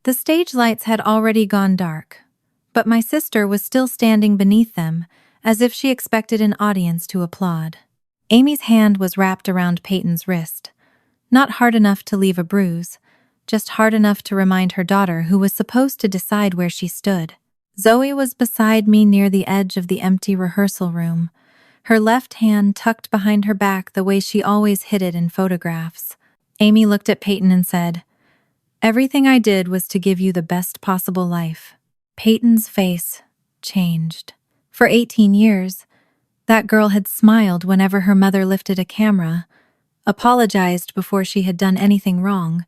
The stage lights had already gone dark, but my sister was still standing beneath them, as if she expected an audience to applaud. Amy's hand was wrapped around Peyton's wrist, not hard enough to leave a bruise, just hard enough to remind her daughter who was supposed to decide where she stood. Zoe was beside me near the edge of the empty rehearsal room, her left hand tucked behind her back the way she always hid it in photographs. Amy looked at Peyton and said, "Everything I did was to give you the best possible life." Peyton's face changed. For 18 years, that girl had smiled whenever her mother lifted a camera, apologized before she had done anything wrong,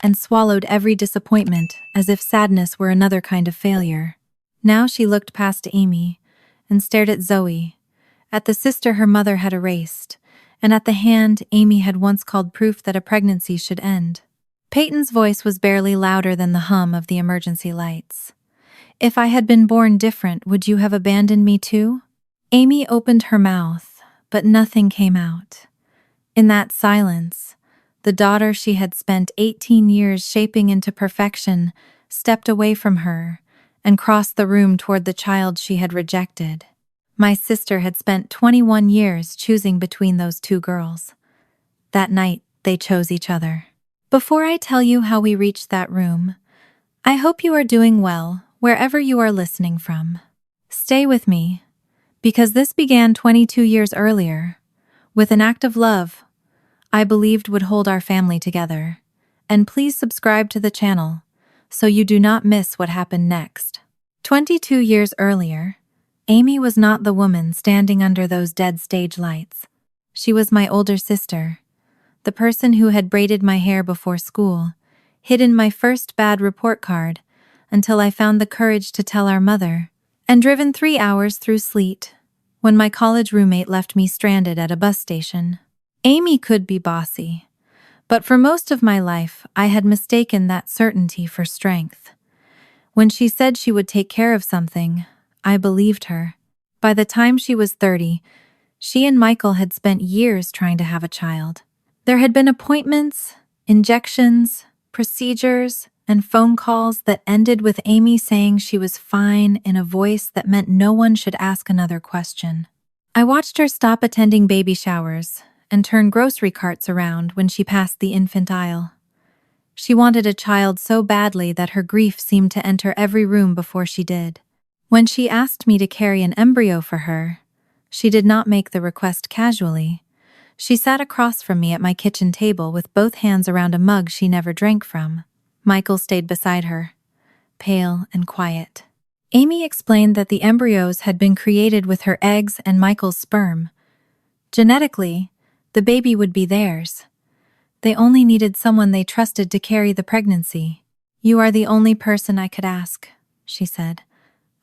and swallowed every disappointment as if sadness were another kind of failure. Now she looked past Amy and stared at Zoe, at the sister her mother had erased, and at the hand Amy had once called proof that a pregnancy should end. Peyton's voice was barely louder than the hum of the emergency lights. "If I had been born different, would you have abandoned me too?" Amy opened her mouth, but nothing came out. In that silence, the daughter she had spent 18 years shaping into perfection stepped away from her and crossed the room toward the child she had rejected. My sister had spent 21 years choosing between those two girls. That night, they chose each other. Before I tell you how we reached that room, I hope you are doing well wherever you are listening from. Stay with me, because this began 22 years earlier, with an act of love I believed would hold our family together. And please subscribe to the channel so you do not miss what happened next. 22 years earlier, Amy was not the woman standing under those dead stage lights. She was my older sister, the person who had braided my hair before school, hidden my first bad report card until I found the courage to tell our mother, and driven 3 hours through sleet when my college roommate left me stranded at a bus station. Amy could be bossy, but for most of my life I had mistaken that certainty for strength. When she said she would take care of something, I believed her. By the time she was 30, she and Michael had spent years trying to have a child. There had been appointments, injections, procedures, and phone calls that ended with Amy saying she was fine in a voice that meant no one should ask another question. I watched her stop attending baby showers and turn grocery carts around when she passed the infant aisle. She wanted a child so badly that her grief seemed to enter every room before she did. When she asked me to carry an embryo for her, she did not make the request casually. She sat across from me at my kitchen table with both hands around a mug she never drank from. Michael stayed beside her, pale and quiet. Amy explained that the embryos had been created with her eggs and Michael's sperm. Genetically, the baby would be theirs. They only needed someone they trusted to carry the pregnancy. "You are the only person I could ask," she said.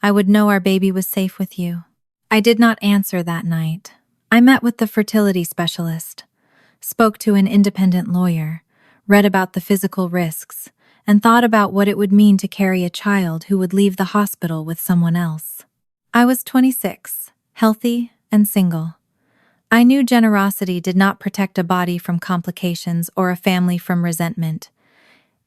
"I would know our baby was safe with you." I did not answer that night. I met with the fertility specialist, spoke to an independent lawyer, read about the physical risks, and thought about what it would mean to carry a child who would leave the hospital with someone else. I was 26, healthy and single. I knew generosity did not protect a body from complications or a family from resentment.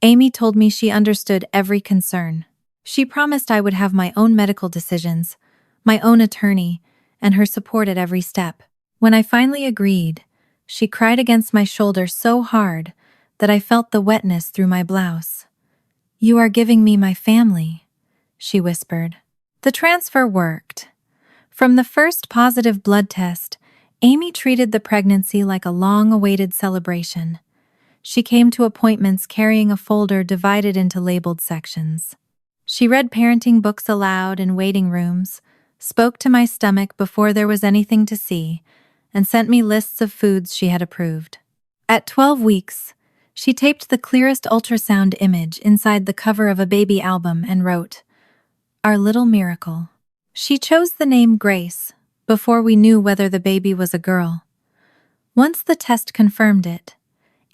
Amy told me she understood every concern. She promised I would have my own medical decisions, my own attorney, and her support at every step. When I finally agreed, she cried against my shoulder so hard that I felt the wetness through my blouse. "You are giving me my family," she whispered. The transfer worked. From the first positive blood test, Amy treated the pregnancy like a long-awaited celebration. She came to appointments carrying a folder divided into labeled sections. She read parenting books aloud in waiting rooms, spoke to my stomach before there was anything to see, and sent me lists of foods she had approved. At 12 weeks, she taped the clearest ultrasound image inside the cover of a baby album and wrote, "Our little miracle." She chose the name Grace before we knew whether the baby was a girl. Once the test confirmed it,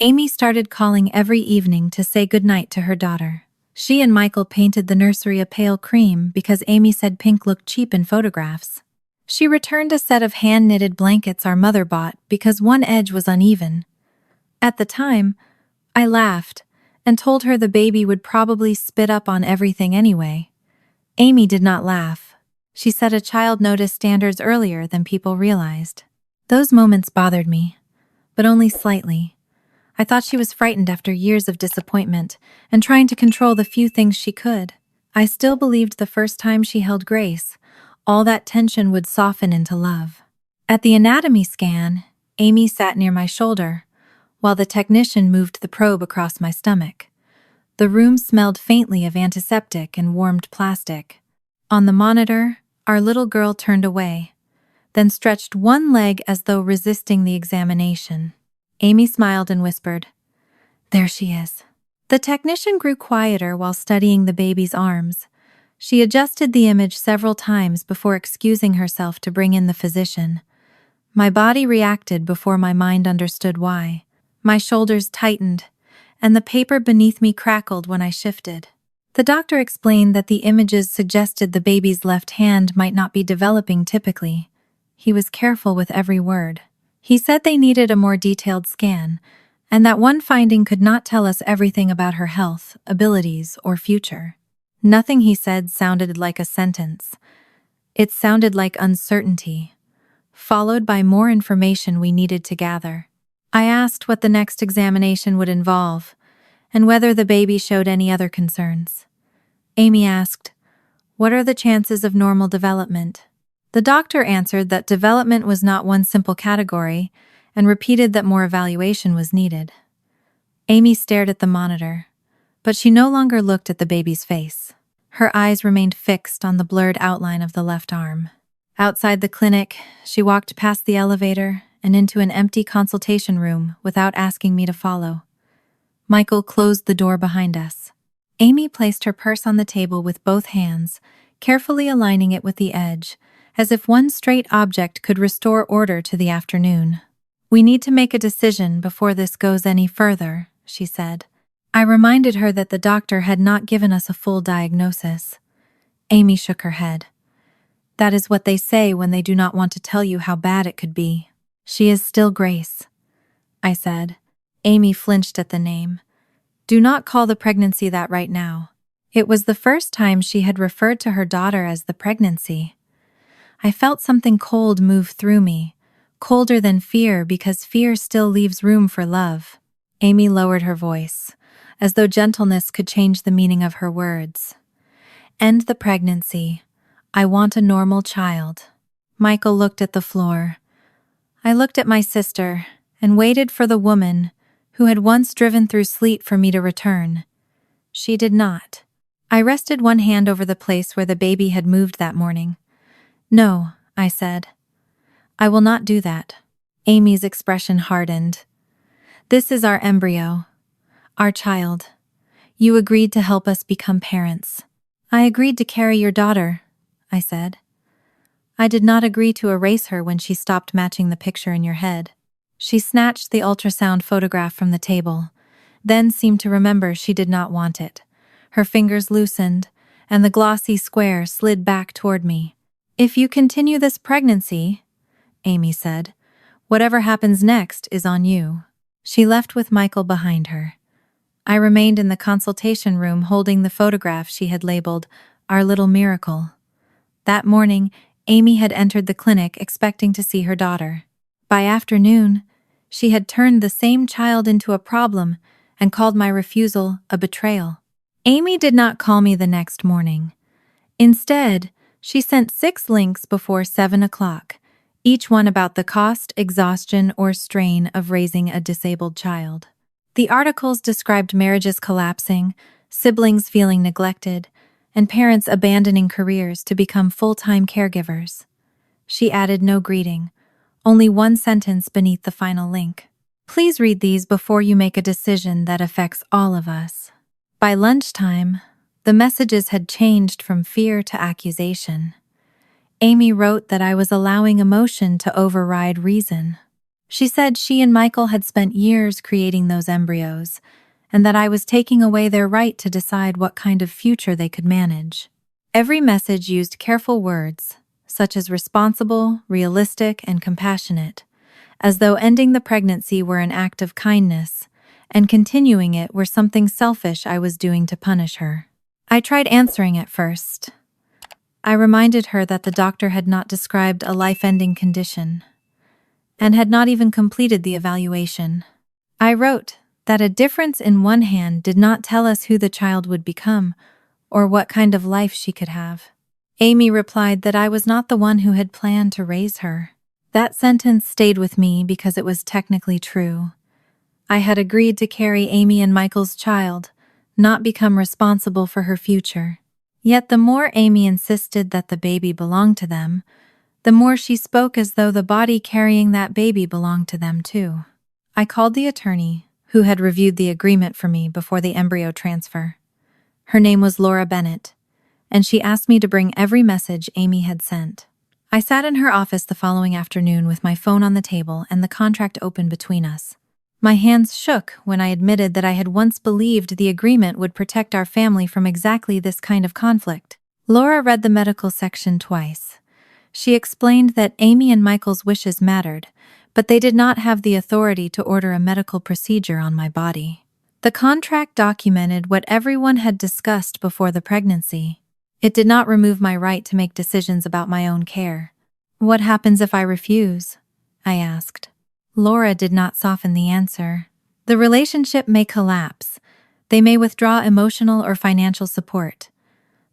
Amy started calling every evening to say goodnight to her daughter. She and Michael painted the nursery a pale cream because Amy said pink looked cheap in photographs. She returned a set of hand-knitted blankets our mother bought because one edge was uneven. At the time, I laughed and told her the baby would probably spit up on everything anyway. Amy did not laugh. She said a child noticed standards earlier than people realized. Those moments bothered me, but only slightly. I thought she was frightened after years of disappointment and trying to control the few things she could. I still believed the first time she held Grace, all that tension would soften into love. At the anatomy scan, Amy sat near my shoulder, while the technician moved the probe across my stomach. The room smelled faintly of antiseptic and warmed plastic. On the monitor, our little girl turned away, then stretched one leg as though resisting the examination. Amy smiled and whispered, "There she is." The technician grew quieter while studying the baby's arms. She adjusted the image several times before excusing herself to bring in the physician. My body reacted before my mind understood why. My shoulders tightened, and the paper beneath me crackled when I shifted. The doctor explained that the images suggested the baby's left hand might not be developing typically. He was careful with every word. He said they needed a more detailed scan, and that one finding could not tell us everything about her health, abilities, or future. Nothing he said sounded like a sentence. It sounded like uncertainty, followed by more information we needed to gather. I asked what the next examination would involve, and whether the baby showed any other concerns. Amy asked, "What are the chances of normal development?" The doctor answered that development was not one simple category, and repeated that more evaluation was needed. Amy stared at the monitor, but she no longer looked at the baby's face. Her eyes remained fixed on the blurred outline of the left arm. Outside the clinic, she walked past the elevator and into an empty consultation room without asking me to follow. Michael closed the door behind us. Amy placed her purse on the table with both hands, carefully aligning it with the edge, as if one straight object could restore order to the afternoon. "We need to make a decision before this goes any further," she said. I reminded her that the doctor had not given us a full diagnosis. Amy shook her head. "That is what they say when they do not want to tell you how bad it could be. She is still Grace," I said. Amy flinched at the name. "Do not call the pregnancy that right now." It was the first time she had referred to her daughter as the pregnancy. I felt something cold move through me, colder than fear because fear still leaves room for love. Amy lowered her voice, as though gentleness could change the meaning of her words. "End the pregnancy. I want a normal child." Michael looked at the floor. I looked at my sister and waited for the woman who had once driven through sleet for me to return. She did not. I rested one hand over the place where the baby had moved that morning. "No," I said. "I will not do that." Amy's expression hardened. "This is our embryo, our child. You agreed to help us become parents." "I agreed to carry your daughter," I said. "I did not agree to erase her when she stopped matching the picture in your head." She snatched the ultrasound photograph from the table, then seemed to remember she did not want it. Her fingers loosened, and the glossy square slid back toward me. "If you continue this pregnancy," Amy said, "whatever happens next is on you." She left with Michael behind her. I remained in the consultation room holding the photograph she had labeled "Our Little Miracle." That morning, Amy had entered the clinic expecting to see her daughter. By afternoon, she had turned the same child into a problem and called my refusal a betrayal. Amy did not call me the next morning. Instead, she sent 6 links before 7 o'clock, each one about the cost, exhaustion, or strain of raising a disabled child. The articles described marriages collapsing, siblings feeling neglected, and parents abandoning careers to become full-time caregivers. She added no greeting, only one sentence beneath the final link. "Please read these before you make a decision that affects all of us." By lunchtime, the messages had changed from fear to accusation. Amy wrote that I was allowing emotion to override reason. She said she and Michael had spent years creating those embryos, and that I was taking away their right to decide what kind of future they could manage. Every message used careful words, such as responsible, realistic, and compassionate, as though ending the pregnancy were an act of kindness, and continuing it were something selfish I was doing to punish her. I tried answering at first. I reminded her that the doctor had not described a life-ending condition and had not even completed the evaluation. I wrote that a difference in one hand did not tell us who the child would become or what kind of life she could have. Amy replied that I was not the one who had planned to raise her. That sentence stayed with me because it was technically true. I had agreed to carry Amy and Michael's child, not become responsible for her future. Yet the more Amy insisted that the baby belonged to them, the more she spoke as though the body carrying that baby belonged to them too. I called the attorney, who had reviewed the agreement for me before the embryo transfer. Her name was Laura Bennett, and she asked me to bring every message Amy had sent. I sat in her office the following afternoon with my phone on the table and the contract open between us. My hands shook when I admitted that I had once believed the agreement would protect our family from exactly this kind of conflict. Laura read the medical section twice. She explained that Amy and Michael's wishes mattered, but they did not have the authority to order a medical procedure on my body. The contract documented what everyone had discussed before the pregnancy. It did not remove my right to make decisions about my own care. What happens if I refuse? I asked. Laura did not soften the answer. The relationship may collapse. They may withdraw emotional or financial support.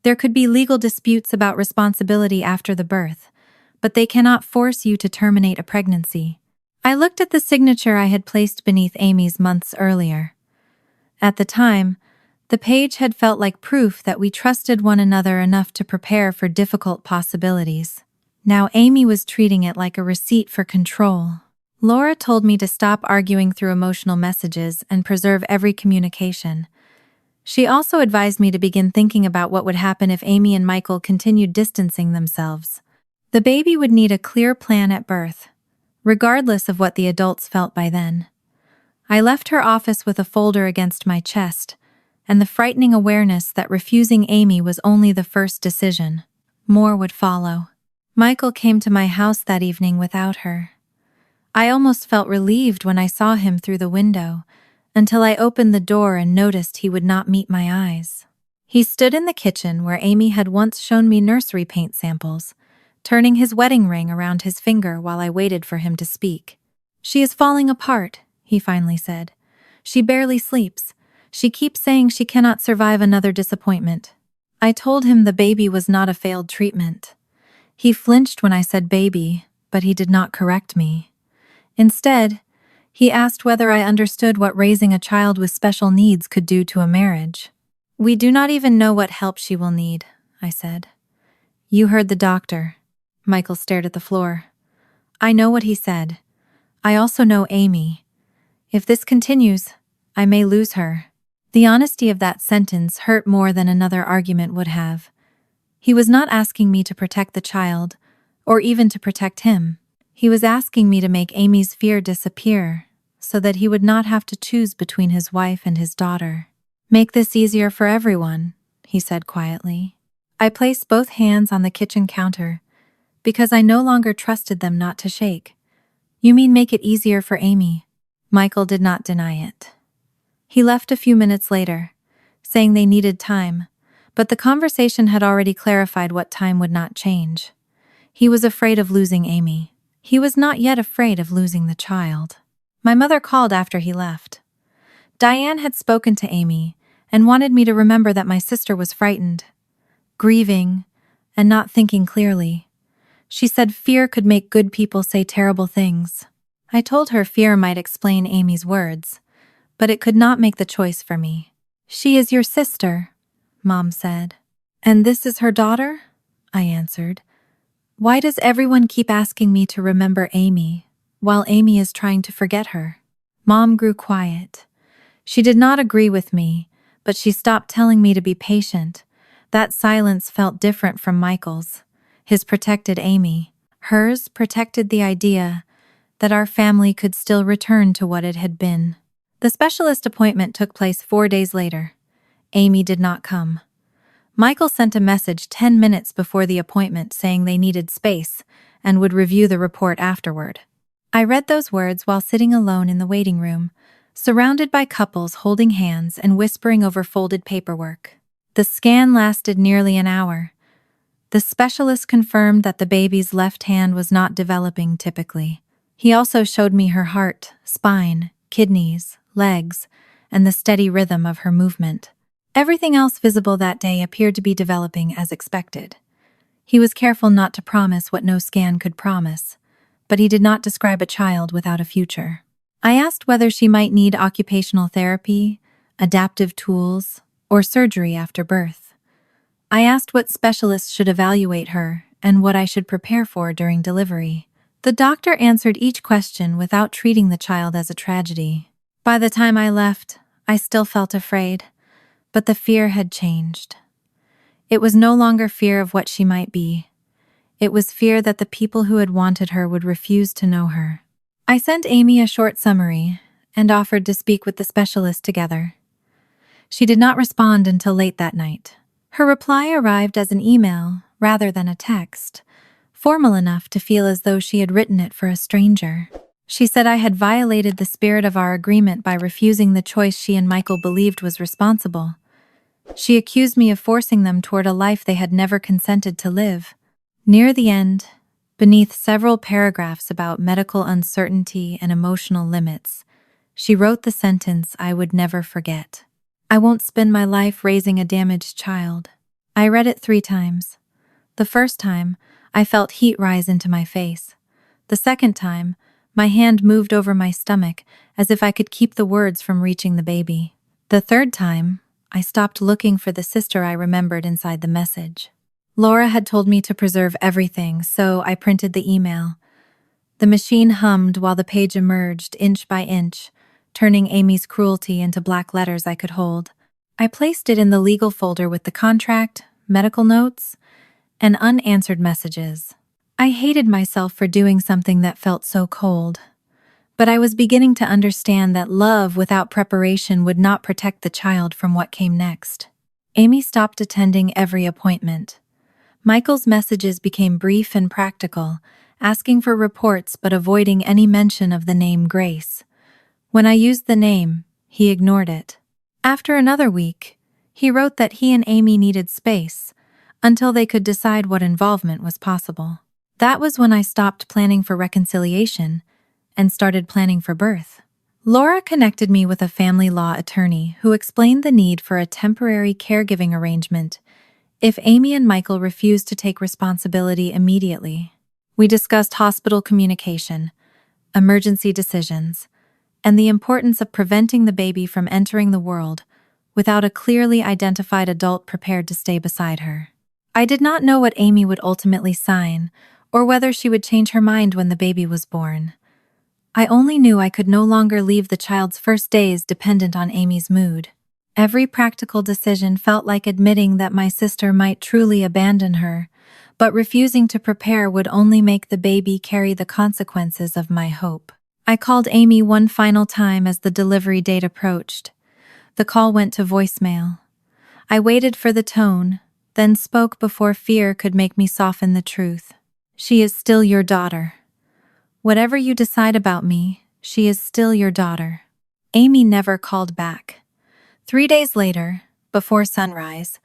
There could be legal disputes about responsibility after the birth, but they cannot force you to terminate a pregnancy. I looked at the signature I had placed beneath Amy's months earlier. At the time, the page had felt like proof that we trusted one another enough to prepare for difficult possibilities. Now Amy was treating it like a receipt for control. Laura told me to stop arguing through emotional messages and preserve every communication. She also advised me to begin thinking about what would happen if Amy and Michael continued distancing themselves. The baby would need a clear plan at birth, regardless of what the adults felt by then. I left her office with a folder against my chest, and the frightening awareness that refusing Amy was only the first decision. More would follow. Michael came to my house that evening without her. I almost felt relieved when I saw him through the window, until I opened the door and noticed he would not meet my eyes. He stood in the kitchen where Amy had once shown me nursery paint samples, turning his wedding ring around his finger while I waited for him to speak. "She is falling apart," he finally said. "She barely sleeps. She keeps saying she cannot survive another disappointment." I told him the baby was not a failed treatment. He flinched when I said baby, but he did not correct me. Instead, he asked whether I understood what raising a child with special needs could do to a marriage. "We do not even know what help she will need," I said. "You heard the doctor." Michael stared at the floor. "I know what he said. I also know Amy. If this continues, I may lose her." The honesty of that sentence hurt more than another argument would have. He was not asking me to protect the child, or even to protect him. He was asking me to make Amy's fear disappear, so that he would not have to choose between his wife and his daughter. "Make this easier for everyone," he said quietly. I placed both hands on the kitchen counter, because I no longer trusted them not to shake. "You mean make it easier for Amy?" Michael did not deny it. He left a few minutes later, saying they needed time, but the conversation had already clarified what time would not change. He was afraid of losing Amy. He was not yet afraid of losing the child. My mother called after he left. Diane had spoken to Amy and wanted me to remember that my sister was frightened, grieving, and not thinking clearly. She said fear could make good people say terrible things. I told her fear might explain Amy's words, but it could not make the choice for me. "She is your sister," Mom said. "And this is her daughter?" I answered. "Why does everyone keep asking me to remember Amy, while Amy is trying to forget her?" Mom grew quiet. She did not agree with me, but she stopped telling me to be patient. That silence felt different from Michael's. His protected Amy. Hers protected the idea that our family could still return to what it had been. The specialist appointment took place 4 days later. Amy did not come. Michael sent a message 10 minutes before the appointment saying they needed space and would review the report afterward. I read those words while sitting alone in the waiting room, surrounded by couples holding hands and whispering over folded paperwork. The scan lasted nearly an hour. The specialist confirmed that the baby's left hand was not developing typically. He also showed me her heart, spine, kidneys, legs, and the steady rhythm of her movement. Everything else visible that day appeared to be developing as expected. He was careful not to promise what no scan could promise, but he did not describe a child without a future. I asked whether she might need occupational therapy, adaptive tools, or surgery after birth. I asked what specialists should evaluate her and what I should prepare for during delivery. The doctor answered each question without treating the child as a tragedy. By the time I left, I still felt afraid, but the fear had changed. It was no longer fear of what she might be. It was fear that the people who had wanted her would refuse to know her. I sent Amy a short summary and offered to speak with the specialist together. She did not respond until late that night. Her reply arrived as an email rather than a text, formal enough to feel as though she had written it for a stranger. She said I had violated the spirit of our agreement by refusing the choice she and Michael believed was responsible. She accused me of forcing them toward a life they had never consented to live. Near the end, beneath several paragraphs about medical uncertainty and emotional limits, she wrote the sentence I would never forget. I won't spend my life raising a damaged child. I read it 3 times. The first time, I felt heat rise into my face. The second time, my hand moved over my stomach as if I could keep the words from reaching the baby. The third time, I stopped looking for the sister I remembered inside the message. Laura had told me to preserve everything, so I printed the email. The machine hummed while the page emerged inch by inch, turning Amy's cruelty into black letters I could hold. I placed it in the legal folder with the contract, medical notes, and unanswered messages. I hated myself for doing something that felt so cold. But I was beginning to understand that love without preparation would not protect the child from what came next. Amy stopped attending every appointment. Michael's messages became brief and practical, asking for reports but avoiding any mention of the name Grace. When I used the name, he ignored it. After another week, he wrote that he and Amy needed space until they could decide what involvement was possible. That was when I stopped planning for reconciliation and started planning for birth. Laura connected me with a family law attorney who explained the need for a temporary caregiving arrangement if Amy and Michael refused to take responsibility immediately. We discussed hospital communication, emergency decisions, and the importance of preventing the baby from entering the world without a clearly identified adult prepared to stay beside her. I did not know what Amy would ultimately sign or whether she would change her mind when the baby was born. I only knew I could no longer leave the child's first days dependent on Amy's mood. Every practical decision felt like admitting that my sister might truly abandon her, but refusing to prepare would only make the baby carry the consequences of my hope. I called Amy one final time as the delivery date approached. The call went to voicemail. I waited for the tone, then spoke before fear could make me soften the truth. She is still your daughter. Whatever you decide about me, she is still your daughter. Amy never called back. 3 days later, before sunrise,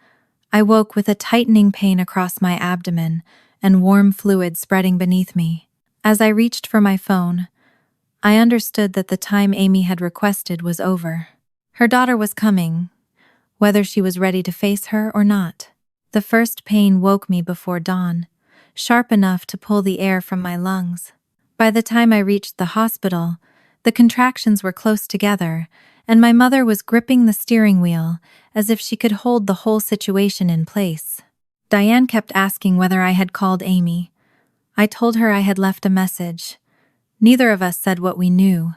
I woke with a tightening pain across my abdomen and warm fluid spreading beneath me. As I reached for my phone, I understood that the time Amy had requested was over. Her daughter was coming, whether she was ready to face her or not. The first pain woke me before dawn, sharp enough to pull the air from my lungs. By the time I reached the hospital, the contractions were close together, and my mother was gripping the steering wheel as if she could hold the whole situation in place. Diane kept asking whether I had called Amy. I told her I had left a message. Neither of us said what we knew.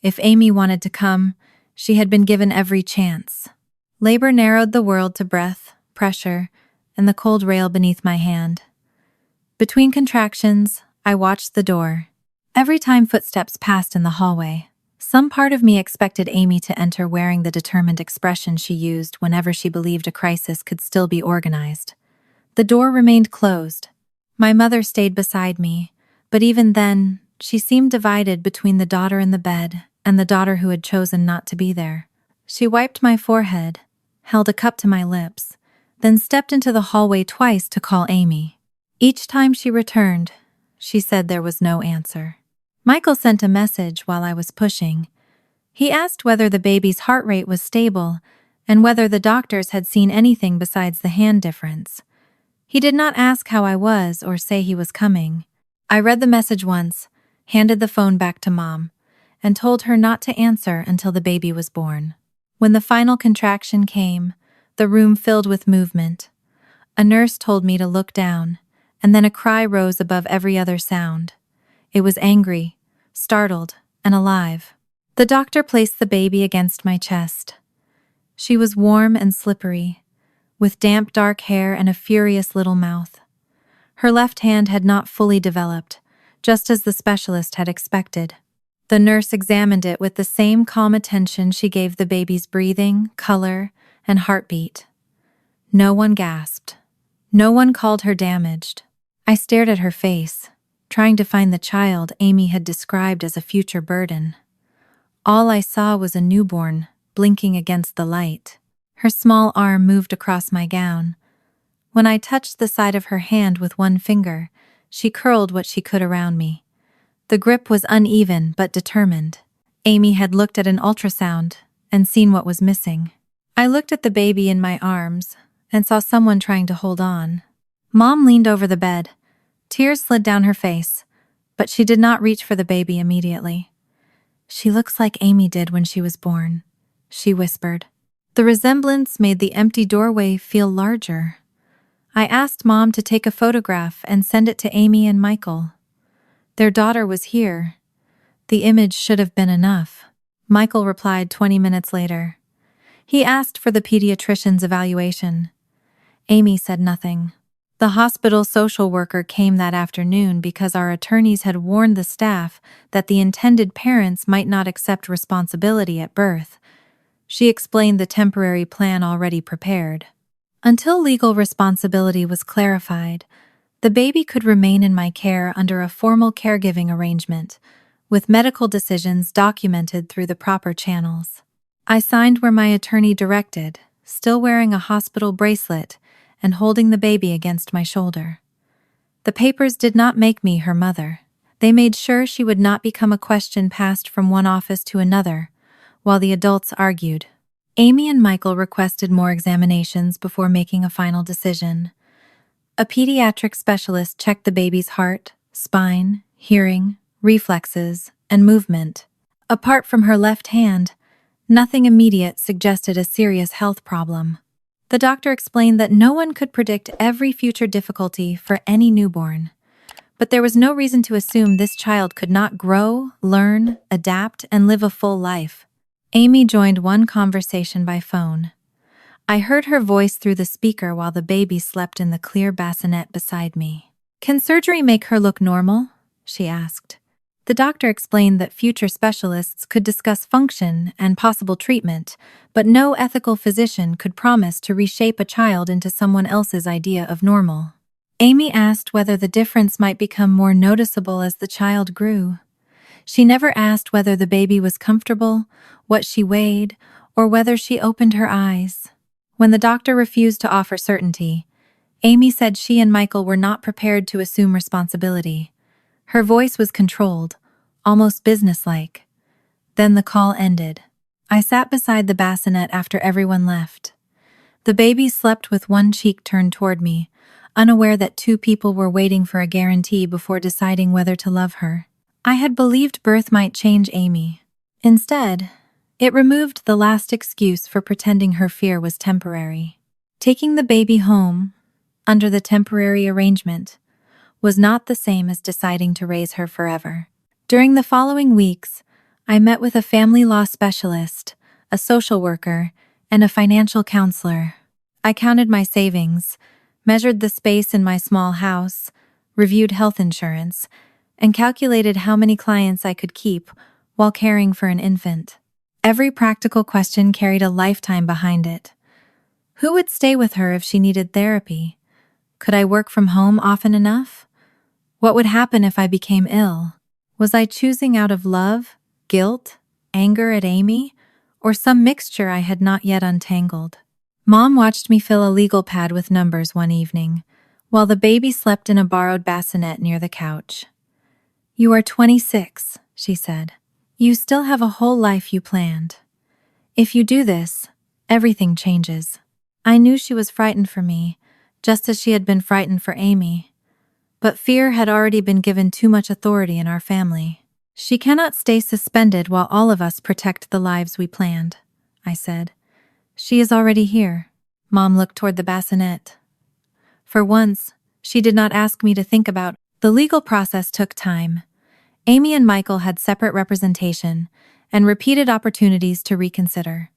If Amy wanted to come, she had been given every chance. Labor narrowed the world to breath, pressure, and the cold rail beneath my hand. Between contractions, I watched the door. Every time footsteps passed in the hallway, some part of me expected Amy to enter wearing the determined expression she used whenever she believed a crisis could still be organized. The door remained closed. My mother stayed beside me, but even then, she seemed divided between the daughter in the bed and the daughter who had chosen not to be there. She wiped my forehead, held a cup to my lips, then stepped into the hallway twice to call Amy. Each time she returned, she said there was no answer. Michael sent a message while I was pushing. He asked whether the baby's heart rate was stable and whether the doctors had seen anything besides the hand difference. He did not ask how I was or say he was coming. I read the message once, handed the phone back to Mom, and told her not to answer until the baby was born. When the final contraction came, the room filled with movement. A nurse told me to look down, and then a cry rose above every other sound. It was angry, startled, and alive. The doctor placed the baby against my chest. She was warm and slippery, with damp dark hair and a furious little mouth. Her left hand had not fully developed, just as the specialist had expected. The nurse examined it with the same calm attention she gave the baby's breathing, color, and heartbeat. No one gasped. No one called her damaged. I stared at her face, trying to find the child Amy had described as a future burden. All I saw was a newborn, blinking against the light. Her small arm moved across my gown. When I touched the side of her hand with one finger, she curled what she could around me. The grip was uneven but determined. Amy had looked at an ultrasound and seen what was missing. I looked at the baby in my arms and saw someone trying to hold on. Mom leaned over the bed. Tears slid down her face, but she did not reach for the baby immediately. "She looks like Amy did when she was born," she whispered. The resemblance made the empty doorway feel larger. I asked Mom to take a photograph and send it to Amy and Michael. Their daughter was here. The image should have been enough. Michael replied 20 minutes later. He asked for the pediatrician's evaluation. Amy said nothing. The hospital social worker came that afternoon because our attorneys had warned the staff that the intended parents might not accept responsibility at birth. She explained the temporary plan already prepared. Until legal responsibility was clarified, the baby could remain in my care under a formal caregiving arrangement, with medical decisions documented through the proper channels. I signed where my attorney directed, still wearing a hospital bracelet and holding the baby against my shoulder. The papers did not make me her mother. They made sure she would not become a question passed from one office to another, while the adults argued. Amy and Michael requested more examinations before making a final decision. A pediatric specialist checked the baby's heart, spine, hearing, reflexes, and movement. Apart from her left hand, nothing immediate suggested a serious health problem. The doctor explained that no one could predict every future difficulty for any newborn, but there was no reason to assume this child could not grow, learn, adapt, and live a full life. Amy joined one conversation by phone. I heard her voice through the speaker while the baby slept in the clear bassinet beside me. "Can surgery make her look normal?" she asked. The doctor explained that future specialists could discuss function and possible treatment, but no ethical physician could promise to reshape a child into someone else's idea of normal. Amy asked whether the difference might become more noticeable as the child grew. She never asked whether the baby was comfortable, what she weighed, or whether she opened her eyes. When the doctor refused to offer certainty, Amy said she and Michael were not prepared to assume responsibility. Her voice was controlled, almost businesslike. Then the call ended. I sat beside the bassinet after everyone left. The baby slept with one cheek turned toward me, unaware that two people were waiting for a guarantee before deciding whether to love her. I had believed birth might change Amy. Instead, it removed the last excuse for pretending her fear was temporary. Taking the baby home, under the temporary arrangement, was not the same as deciding to raise her forever. During the following weeks, I met with a family law specialist, a social worker, and a financial counselor. I counted my savings, measured the space in my small house, reviewed health insurance, and calculated how many clients I could keep while caring for an infant. Every practical question carried a lifetime behind it. Who would stay with her if she needed therapy? Could I work from home often enough? What would happen if I became ill? Was I choosing out of love, guilt, Anger at Amy? Or some mixture I had not yet untangled? Mom watched me fill a legal pad with numbers one evening, while the baby slept in a borrowed bassinet near the couch. "You are 26, she said. "You still have a whole life you planned. If you do this, everything changes." I knew she was frightened for me, just as she had been frightened for Amy. But fear had already been given too much authority in our family. "She cannot stay suspended while all of us protect the lives we planned," I said. "She is already here." Mom looked toward the bassinet. For once, she did not ask me to think about. The legal process took time. Amy and Michael had separate representation and repeated opportunities to reconsider.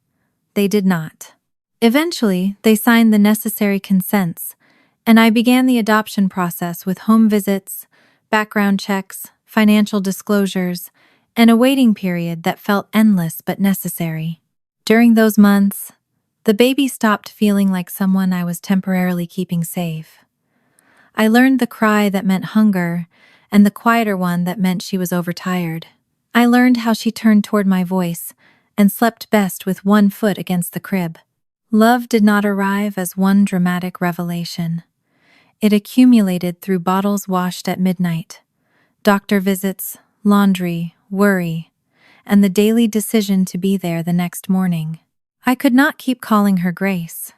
They did not. Eventually, they signed the necessary consents, and I began the adoption process with home visits, background checks, financial disclosures, and a waiting period that felt endless but necessary. During those months, the baby stopped feeling like someone I was temporarily keeping safe. I learned the cry that meant hunger and the quieter one that meant she was overtired. I learned how she turned toward my voice and slept best with one foot against the crib. Love did not arrive as one dramatic revelation. It accumulated through bottles washed at midnight, doctor visits, laundry, worry, and the daily decision to be there the next morning. I could not keep calling her Grace.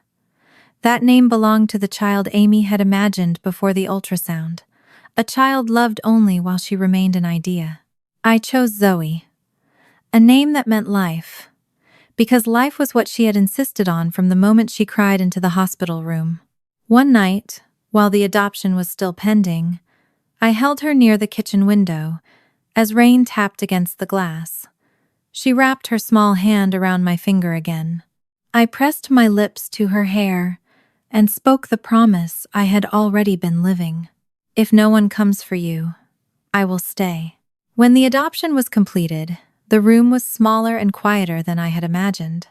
That name belonged to the child Amy had imagined before the ultrasound, a child loved only while she remained an idea. I chose Zoe, a name that meant life, because life was what she had insisted on from the moment she cried into the hospital room. One night, while the adoption was still pending, I held her near the kitchen window as rain tapped against the glass. She wrapped her small hand around my finger again. I pressed my lips to her hair and spoke the promise I had already been living. "If no one comes for you, I will stay." When the adoption was completed, the room was smaller and quieter than I had imagined.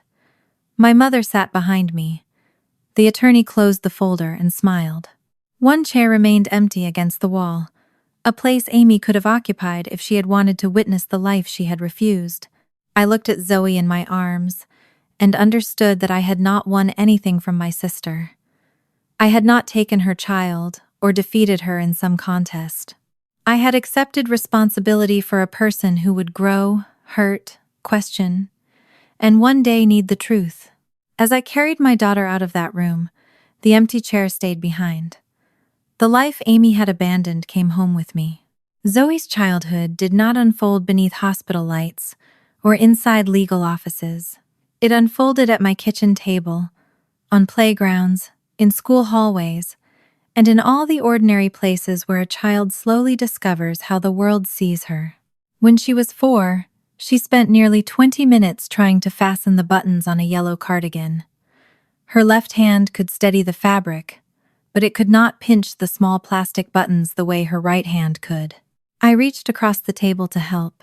My mother sat behind me. The attorney closed the folder and smiled. One chair remained empty against the wall, a place Amy could have occupied if she had wanted to witness the life she had refused. I looked at Zoe in my arms and understood that I had not won anything from my sister. I had not taken her child or defeated her in some contest. I had accepted responsibility for a person who would grow, hurt, question, and one day need the truth. As I carried my daughter out of that room, the empty chair stayed behind. The life Amy had abandoned came home with me. Zoe's childhood did not unfold beneath hospital lights or inside legal offices. It unfolded at my kitchen table, on playgrounds, in school hallways, and in all the ordinary places where a child slowly discovers how the world sees her. When she was 4, she spent nearly 20 minutes trying to fasten the buttons on a yellow cardigan. Her left hand could steady the fabric, but it could not pinch the small plastic buttons the way her right hand could. I reached across the table to help,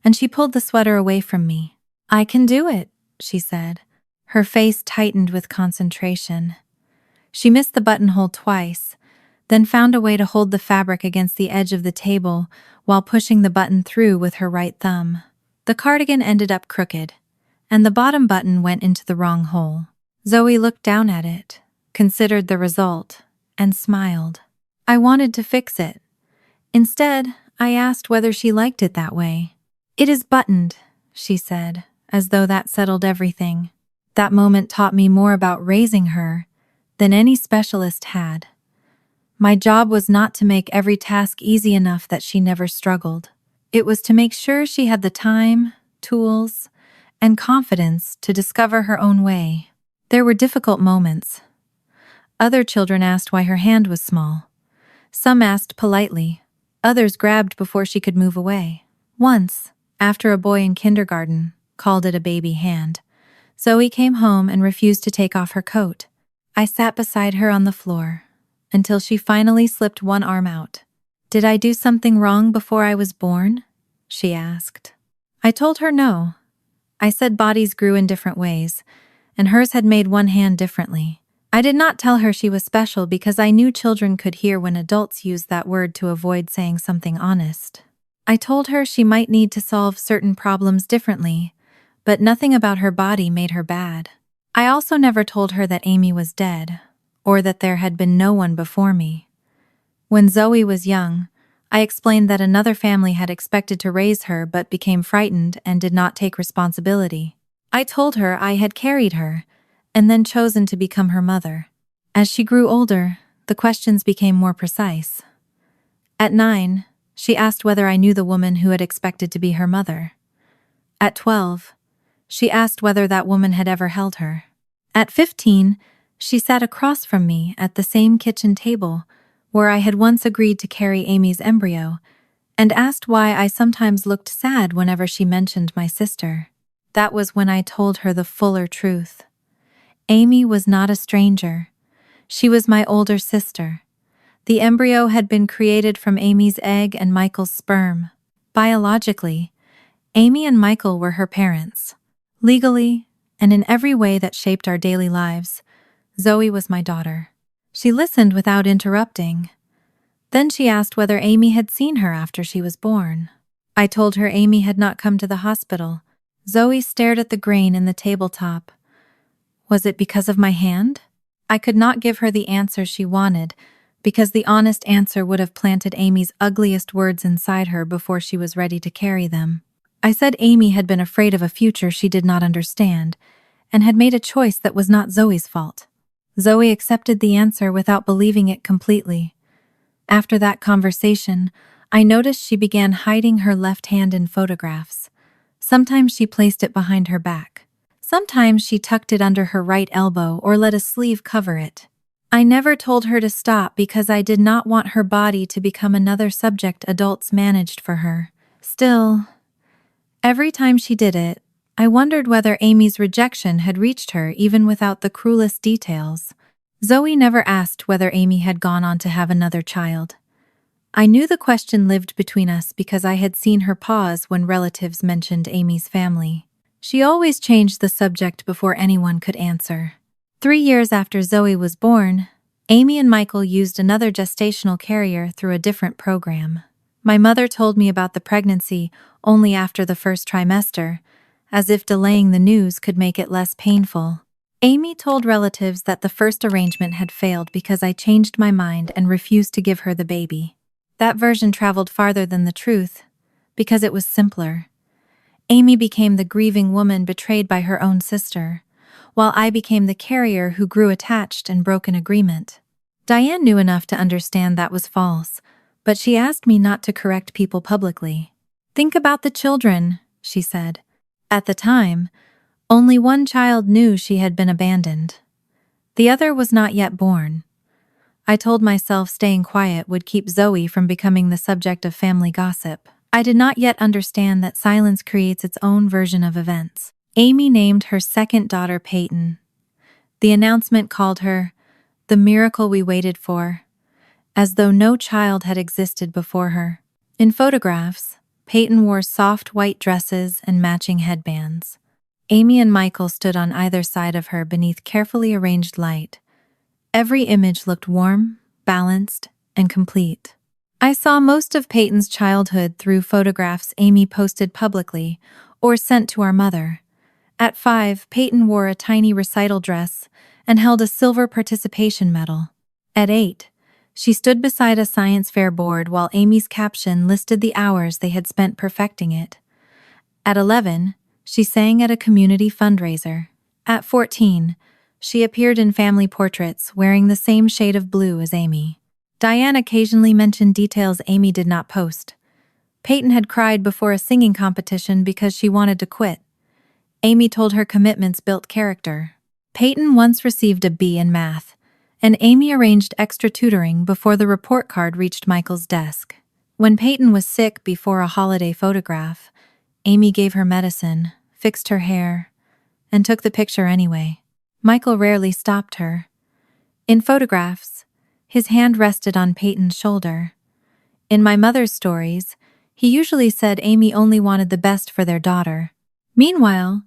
and she pulled the sweater away from me. "I can do it," she said. Her face tightened with concentration. She missed the buttonhole twice, then found a way to hold the fabric against the edge of the table while pushing the button through with her right thumb. The cardigan ended up crooked, and the bottom button went into the wrong hole. Zoe looked down at it, considered the result, and smiled. I wanted to fix it. Instead, I asked whether she liked it that way. "It is buttoned," she said, as though that settled everything. That moment taught me more about raising her than any specialist had. My job was not to make every task easy enough that she never struggled. It was to make sure she had the time, tools, and confidence to discover her own way. There were difficult moments. Other children asked why her hand was small. Some asked politely. Others grabbed before she could move away. Once, after a boy in kindergarten called it a baby hand, Zoe came home and refused to take off her coat. I sat beside her on the floor until she finally slipped one arm out. "Did I do something wrong before I was born?" she asked. I told her no. I said bodies grew in different ways, and hers had made one hand differently. I did not tell her she was special because I knew children could hear when adults used that word to avoid saying something honest. I told her she might need to solve certain problems differently, but nothing about her body made her bad. I also never told her that Amy was dead, or that there had been no one before me. When Zoe was young, I explained that another family had expected to raise her but became frightened and did not take responsibility. I told her I had carried her, and then chosen to become her mother. As she grew older, the questions became more precise. At 9, she asked whether I knew the woman who had expected to be her mother. At 12, she asked whether that woman had ever held her. At 15, she sat across from me at the same kitchen table where I had once agreed to carry Amy's embryo, and asked why I sometimes looked sad whenever she mentioned my sister. That was when I told her the fuller truth. Amy was not a stranger. She was my older sister. The embryo had been created from Amy's egg and Michael's sperm. Biologically, Amy and Michael were her parents. Legally, and in every way that shaped our daily lives, Zoe was my daughter. She listened without interrupting. Then she asked whether Amy had seen her after she was born. I told her Amy had not come to the hospital. Zoe stared at the grain in the tabletop. Was it because of my hand? I could not give her the answer she wanted, because the honest answer would have planted Amy's ugliest words inside her before she was ready to carry them. I said Amy had been afraid of a future she did not understand, and had made a choice that was not Zoe's fault. Zoe accepted the answer without believing it completely. After that conversation, I noticed she began hiding her left hand in photographs. Sometimes she placed it behind her back. Sometimes she tucked it under her right elbow or let a sleeve cover it. I never told her to stop because I did not want her body to become another subject adults managed for her. Still, every time she did it, I wondered whether Amy's rejection had reached her even without the cruelest details. Zoe never asked whether Amy had gone on to have another child. I knew the question lived between us because I had seen her pause when relatives mentioned Amy's family. She always changed the subject before anyone could answer. 3 years after Zoe was born, Amy and Michael used another gestational carrier through a different program. My mother told me about the pregnancy only after the first trimester, as if delaying the news could make it less painful. Amy told relatives that the first arrangement had failed because I changed my mind and refused to give her the baby. That version traveled farther than the truth, because it was simpler. Amy became the grieving woman betrayed by her own sister, while I became the carrier who grew attached and broke an agreement. Diane knew enough to understand that was false, but she asked me not to correct people publicly. "Think about the children," she said. At the time, only one child knew she had been abandoned. The other was not yet born. I told myself staying quiet would keep Zoe from becoming the subject of family gossip. I did not yet understand that silence creates its own version of events. Amy named her second daughter Peyton. The announcement called her the miracle we waited for, as though no child had existed before her. In photographs, Peyton wore soft white dresses and matching headbands. Amy and Michael stood on either side of her beneath carefully arranged light. Every image looked warm, balanced, and complete. I saw most of Peyton's childhood through photographs Amy posted publicly or sent to our mother. At 5, Peyton wore a tiny recital dress and held a silver participation medal. At 8, she stood beside a science fair board while Amy's caption listed the hours they had spent perfecting it. At 11, she sang at a community fundraiser. At 14, she appeared in family portraits wearing the same shade of blue as Amy. Diane occasionally mentioned details Amy did not post. Peyton had cried before a singing competition because she wanted to quit. Amy told her commitments built character. Peyton once received a B in math, and Amy arranged extra tutoring before the report card reached Michael's desk. When Peyton was sick before a holiday photograph, Amy gave her medicine, fixed her hair, and took the picture anyway. Michael rarely stopped her. In photographs, his hand rested on Peyton's shoulder. In my mother's stories, he usually said Amy only wanted the best for their daughter. Meanwhile,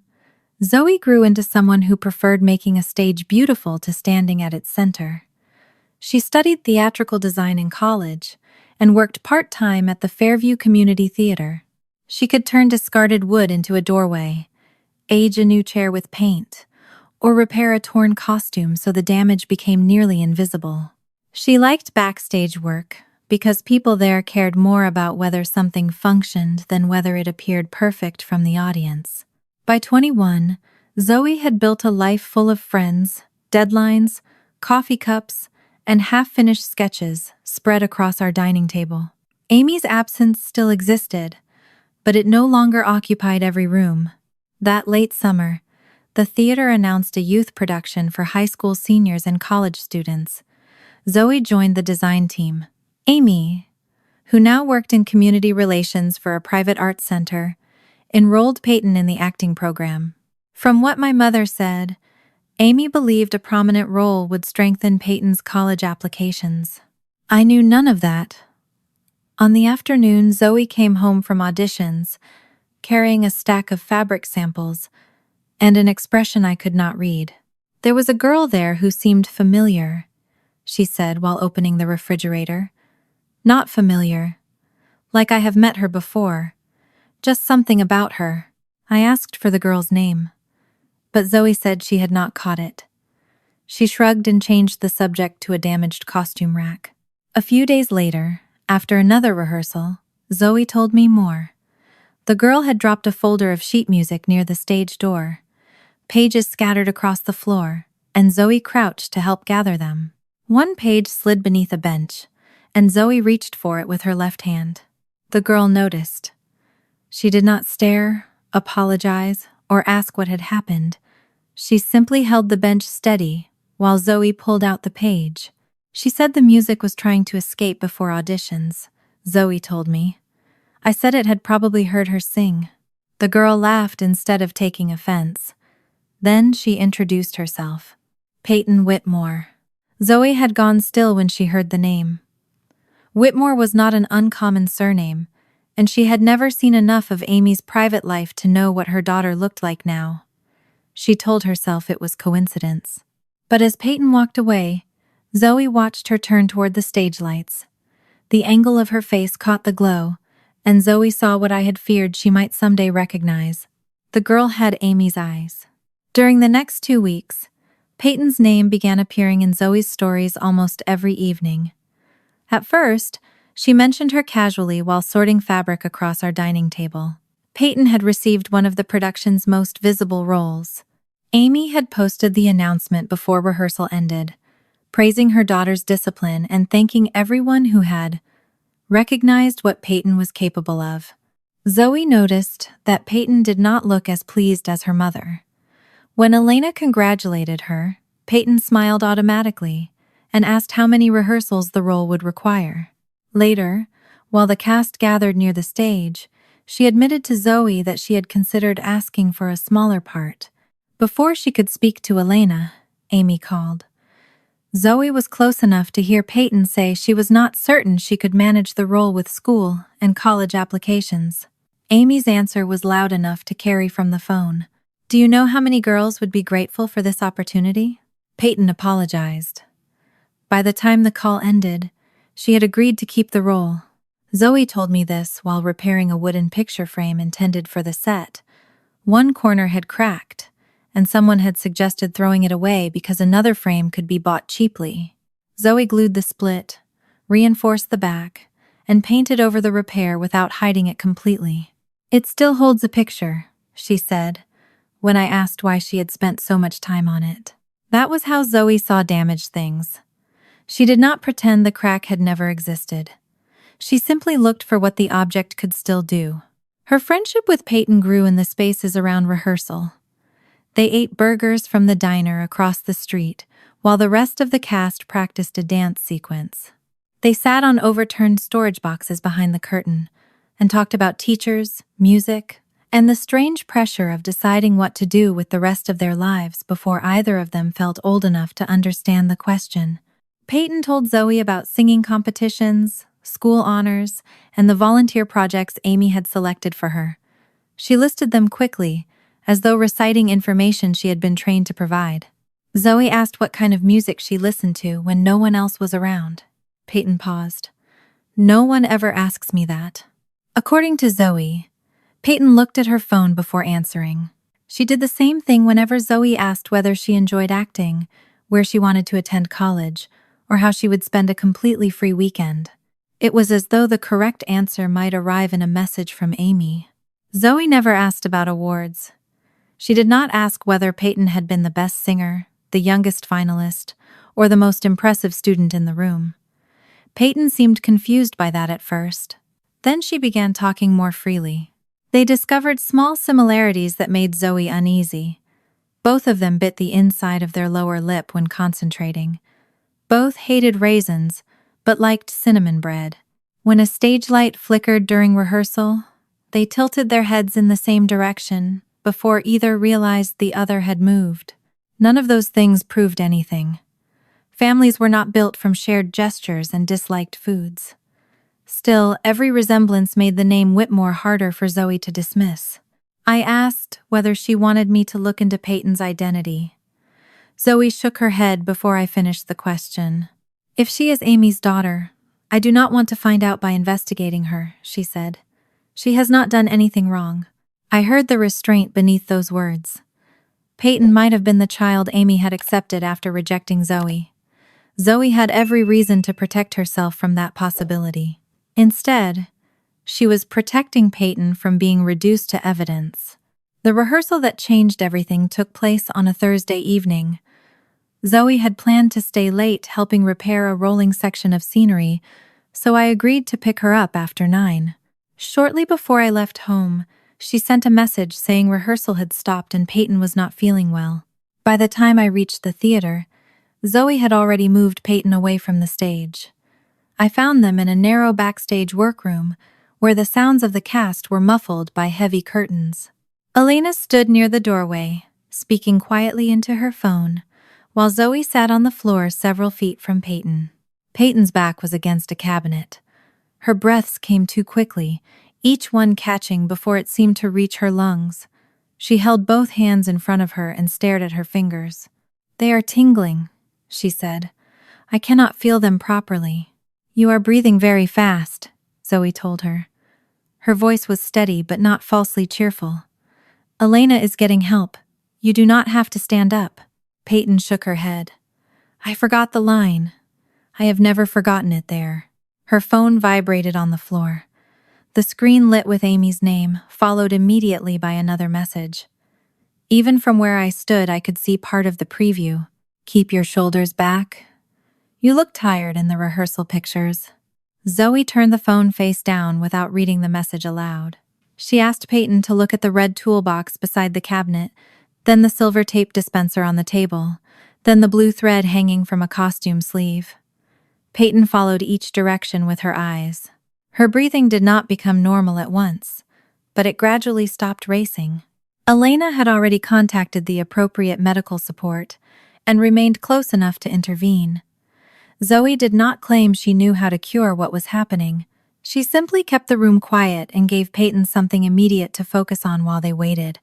Zoe grew into someone who preferred making a stage beautiful to standing at its center. She studied theatrical design in college and worked part-time at the Fairview Community Theater. She could turn discarded wood into a doorway, age a new chair with paint, or repair a torn costume so the damage became nearly invisible. She liked backstage work because people there cared more about whether something functioned than whether it appeared perfect from the audience. By 21, Zoe had built a life full of friends, deadlines, coffee cups, and half-finished sketches spread across our dining table. Amy's absence still existed, but it no longer occupied every room. That late summer, the theater announced a youth production for high school seniors and college students. Zoe joined the design team. Amy, who now worked in community relations for a private arts center, enrolled Peyton in the acting program. From what my mother said, Amy believed a prominent role would strengthen Peyton's college applications. I knew none of that. On the afternoon, Zoe came home from auditions, carrying a stack of fabric samples and an expression I could not read. There was a girl there who seemed familiar, she said while opening the refrigerator. Not familiar. Like I have met her before. Just something about her. I asked for the girl's name, but Zoe said she had not caught it. She shrugged and changed the subject to a damaged costume rack. A few days later, after another rehearsal, Zoe told me more. The girl had dropped a folder of sheet music near the stage door. Pages scattered across the floor, and Zoe crouched to help gather them. One page slid beneath a bench, and Zoe reached for it with her left hand. The girl noticed. She did not stare, apologize, or ask what had happened. She simply held the bench steady while Zoe pulled out the page. She said the music was trying to escape before auditions, Zoe told me. I said it had probably heard her sing. The girl laughed instead of taking offense. Then she introduced herself. Peyton Whitmore. Zoe had gone still when she heard the name. Whitmore was not an uncommon surname, and she had never seen enough of Amy's private life to know what her daughter looked like now. She told herself it was coincidence. But as Peyton walked away, Zoe watched her turn toward the stage lights. The angle of her face caught the glow, and Zoe saw what I had feared she might someday recognize. The girl had Amy's eyes. During the next 2 weeks, Peyton's name began appearing in Zoe's stories almost every evening. At first, she mentioned her casually while sorting fabric across our dining table. Peyton had received one of the production's most visible roles. Amy had posted the announcement before rehearsal ended, praising her daughter's discipline and thanking everyone who had recognized what Peyton was capable of. Zoe noticed that Peyton did not look as pleased as her mother. When Elena congratulated her, Peyton smiled automatically and asked how many rehearsals the role would require. Later, while the cast gathered near the stage, she admitted to Zoe that she had considered asking for a smaller part. Before she could speak to Elena, Amy called. Zoe was close enough to hear Peyton say she was not certain she could manage the role with school and college applications. Amy's answer was loud enough to carry from the phone. Do you know how many girls would be grateful for this opportunity? Peyton apologized. By the time the call ended, she had agreed to keep the role. Zoe told me this while repairing a wooden picture frame intended for the set. One corner had cracked, and someone had suggested throwing it away because another frame could be bought cheaply. Zoe glued the split, reinforced the back, and painted over the repair without hiding it completely. It still holds a picture, she said, when I asked why she had spent so much time on it. That was how Zoe saw damaged things. She did not pretend the crack had never existed. She simply looked for what the object could still do. Her friendship with Peyton grew in the spaces around rehearsal. They ate burgers from the diner across the street, while the rest of the cast practiced a dance sequence. They sat on overturned storage boxes behind the curtain and talked about teachers, music, and the strange pressure of deciding what to do with the rest of their lives before either of them felt old enough to understand the question. Peyton told Zoe about singing competitions, school honors, and the volunteer projects Amy had selected for her. She listed them quickly, as though reciting information she had been trained to provide. Zoe asked what kind of music she listened to when no one else was around. Peyton paused. No one ever asks me that. According to Zoe, Peyton looked at her phone before answering. She did the same thing whenever Zoe asked whether she enjoyed acting, where she wanted to attend college, or how she would spend a completely free weekend. It was as though the correct answer might arrive in a message from Amy. Zoe never asked about awards. She did not ask whether Peyton had been the best singer, the youngest finalist, or the most impressive student in the room. Peyton seemed confused by that at first. Then she began talking more freely. They discovered small similarities that made Zoe uneasy. Both of them bit the inside of their lower lip when concentrating. Both hated raisins, but liked cinnamon bread. When a stage light flickered during rehearsal, they tilted their heads in the same direction before either realized the other had moved. None of those things proved anything. Families were not built from shared gestures and disliked foods. Still, every resemblance made the name Whitmore harder for Zoe to dismiss. I asked whether she wanted me to look into Peyton's identity. Zoe shook her head before I finished the question. If she is Amy's daughter, I do not want to find out by investigating her, she said. She has not done anything wrong. I heard the restraint beneath those words. Peyton might have been the child Amy had accepted after rejecting Zoe. Zoe had every reason to protect herself from that possibility. Instead, she was protecting Peyton from being reduced to evidence. The rehearsal that changed everything took place on a Thursday evening. Zoe had planned to stay late helping repair a rolling section of scenery, so I agreed to pick her up after 9. Shortly before I left home, she sent a message saying rehearsal had stopped and Peyton was not feeling well. By the time I reached the theater, Zoe had already moved Peyton away from the stage. I found them in a narrow backstage workroom where the sounds of the cast were muffled by heavy curtains. Elena stood near the doorway, speaking quietly into her phone, while Zoe sat on the floor several feet from Peyton. Peyton's back was against a cabinet. Her breaths came too quickly, each one catching before it seemed to reach her lungs. She held both hands in front of her and stared at her fingers. "They are tingling," she said. "I cannot feel them properly." "You are breathing very fast," Zoe told her. Her voice was steady but not falsely cheerful. "Elena is getting help. You do not have to stand up." Peyton shook her head. "I forgot the line. I have never forgotten it there." Her phone vibrated on the floor. The screen lit with Amy's name, followed immediately by another message. Even from where I stood, I could see part of the preview. "Keep your shoulders back. You look tired in the rehearsal pictures." Zoe turned the phone face down without reading the message aloud. She asked Peyton to look at the red toolbox beside the cabinet, then the silver tape dispenser on the table, then the blue thread hanging from a costume sleeve. Peyton followed each direction with her eyes. Her breathing did not become normal at once, but it gradually stopped racing. Elena had already contacted the appropriate medical support and remained close enough to intervene. Zoe did not claim she knew how to cure what was happening. She simply kept the room quiet and gave Peyton something immediate to focus on while they waited.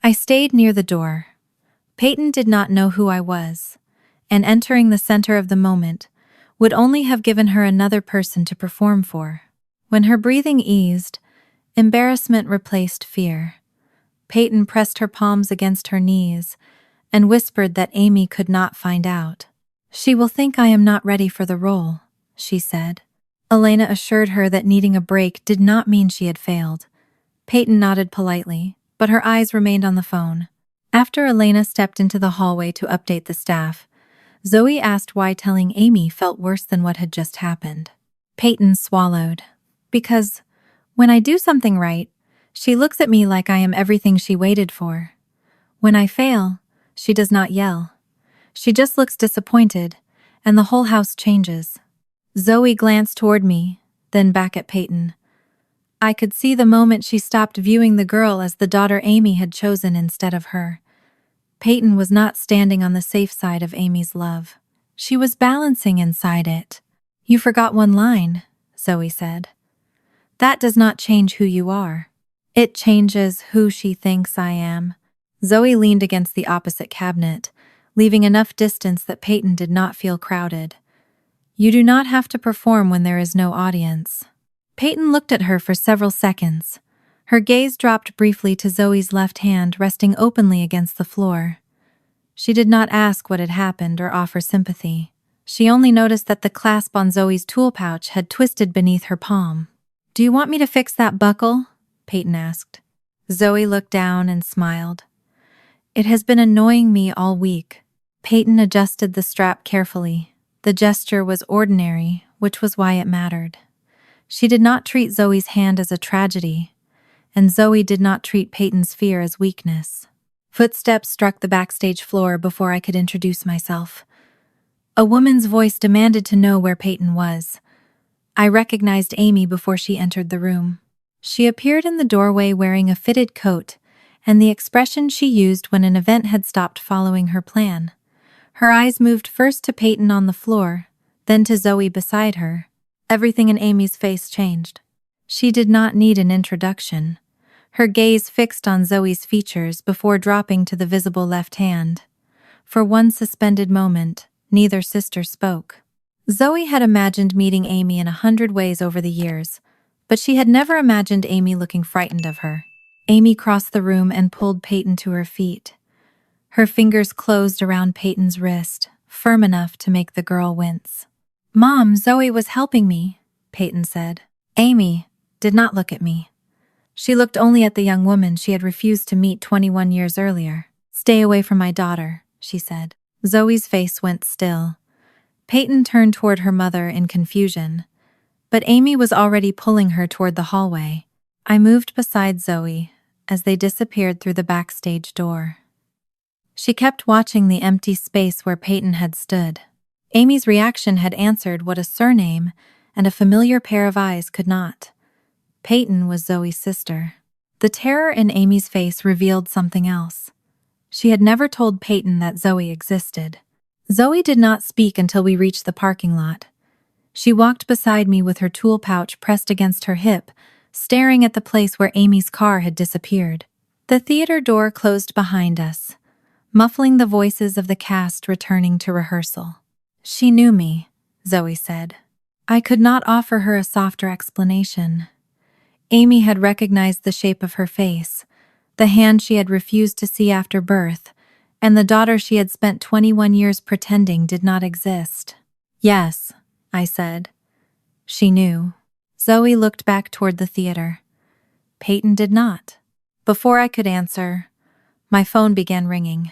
I stayed near the door. Peyton did not know who I was, and entering the center of the moment would only have given her another person to perform for. When her breathing eased, embarrassment replaced fear. Peyton pressed her palms against her knees and whispered that Amy could not find out. "She will think I am not ready for the role," she said. Elena assured her that needing a break did not mean she had failed. Peyton nodded politely, but her eyes remained on the phone. After Elena stepped into the hallway to update the staff, Zoe asked why telling Amy felt worse than what had just happened. Peyton swallowed. "Because when I do something right, she looks at me like I am everything she waited for. When I fail, she does not yell. She just looks disappointed, and the whole house changes." Zoe glanced toward me, then back at Peyton. I could see the moment she stopped viewing the girl as the daughter Amy had chosen instead of her. Peyton was not standing on the safe side of Amy's love. She was balancing inside it. "You forgot one line," Zoe said. "That does not change who you are. It changes who she thinks I am." Zoe leaned against the opposite cabinet, leaving enough distance that Peyton did not feel crowded. You do not have to perform when there is no audience. Peyton looked at her for several seconds. Her gaze dropped briefly to Zoe's left hand resting openly against the floor. She did not ask what had happened or offer sympathy. She only noticed that the clasp on Zoe's tool pouch had twisted beneath her palm. "Do you want me to fix that buckle?" Peyton asked. Zoe looked down and smiled. "It has been annoying me all week." Peyton adjusted the strap carefully. The gesture was ordinary, which was why it mattered. She did not treat Zoe's hand as a tragedy, and Zoe did not treat Peyton's fear as weakness. Footsteps struck the backstage floor before I could introduce myself. A woman's voice demanded to know where Peyton was. I recognized Amy before she entered the room. She appeared in the doorway wearing a fitted coat, and the expression she used when an event had stopped following her plan. Her eyes moved first to Peyton on the floor, then to Zoe beside her. Everything in Amy's face changed. She did not need an introduction. Her gaze fixed on Zoe's features before dropping to the visible left hand. For one suspended moment, neither sister spoke. Zoe had imagined meeting Amy in 100 ways over the years, but she had never imagined Amy looking frightened of her. Amy crossed the room and pulled Peyton to her feet. Her fingers closed around Peyton's wrist, firm enough to make the girl wince. "Mom, Zoe was helping me," Peyton said. Amy did not look at me. She looked only at the young woman she had refused to meet 21 years earlier. "Stay away from my daughter," she said. Zoe's face went still. Peyton turned toward her mother in confusion, but Amy was already pulling her toward the hallway. I moved beside Zoe as they disappeared through the backstage door. She kept watching the empty space where Peyton had stood. Amy's reaction had answered what a surname and a familiar pair of eyes could not. Peyton was Zoe's sister. The terror in Amy's face revealed something else. She had never told Peyton that Zoe existed. Zoe did not speak until we reached the parking lot. She walked beside me with her tool pouch pressed against her hip, staring at the place where Amy's car had disappeared. The theater door closed behind us, muffling the voices of the cast returning to rehearsal. "She knew me," Zoe said. I could not offer her a softer explanation. Amy had recognized the shape of her face, the hand she had refused to see after birth, and the daughter she had spent 21 years pretending did not exist. "Yes," I said. She knew. Zoe looked back toward the theater. Peyton did not. Before I could answer, my phone began ringing.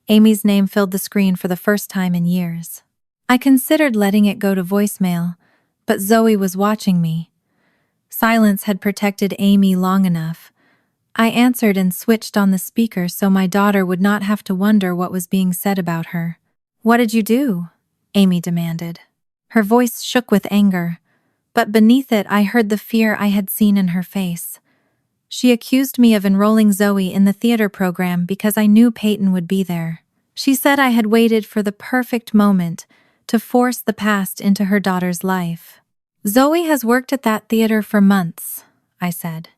Amy's name filled the screen for the first time in years. I considered letting it go to voicemail, but Zoe was watching me. Silence had protected Amy long enough. I answered and switched on the speaker so my daughter would not have to wonder what was being said about her. "What did you do?" Amy demanded. Her voice shook with anger, but beneath it I heard the fear I had seen in her face. She accused me of enrolling Zoe in the theater program because I knew Peyton would be there. She said I had waited for the perfect moment to force the past into her daughter's life. "Zoe has worked at that theater for months," I said.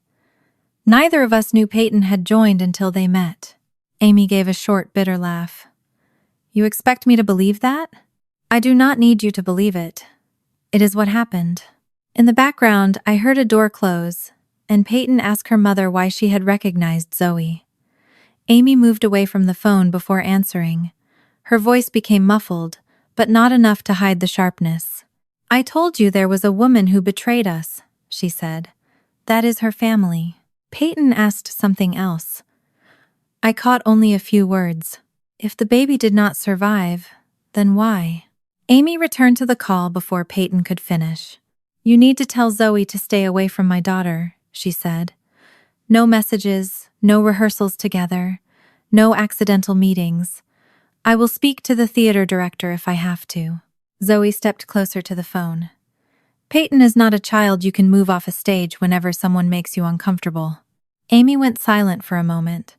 Neither of us knew Peyton had joined until they met. Amy gave a short, bitter laugh. "You expect me to believe that?" "I do not need you to believe it. It is what happened." In the background, I heard a door close, and Peyton asked her mother why she had recognized Zoe. Amy moved away from the phone before answering. Her voice became muffled, but not enough to hide the sharpness. "I told you there was a woman who betrayed us," she said. "That is her family." Peyton asked something else. I caught only a few words. "If the baby did not survive, then why?" Amy returned to the call before Peyton could finish. "You need to tell Zoe to stay away from my daughter," she said. "No messages, no rehearsals together, no accidental meetings. I will speak to the theater director if I have to." Zoe stepped closer to the phone. "Peyton is not a child you can move off a stage whenever someone makes you uncomfortable." Amy went silent for a moment.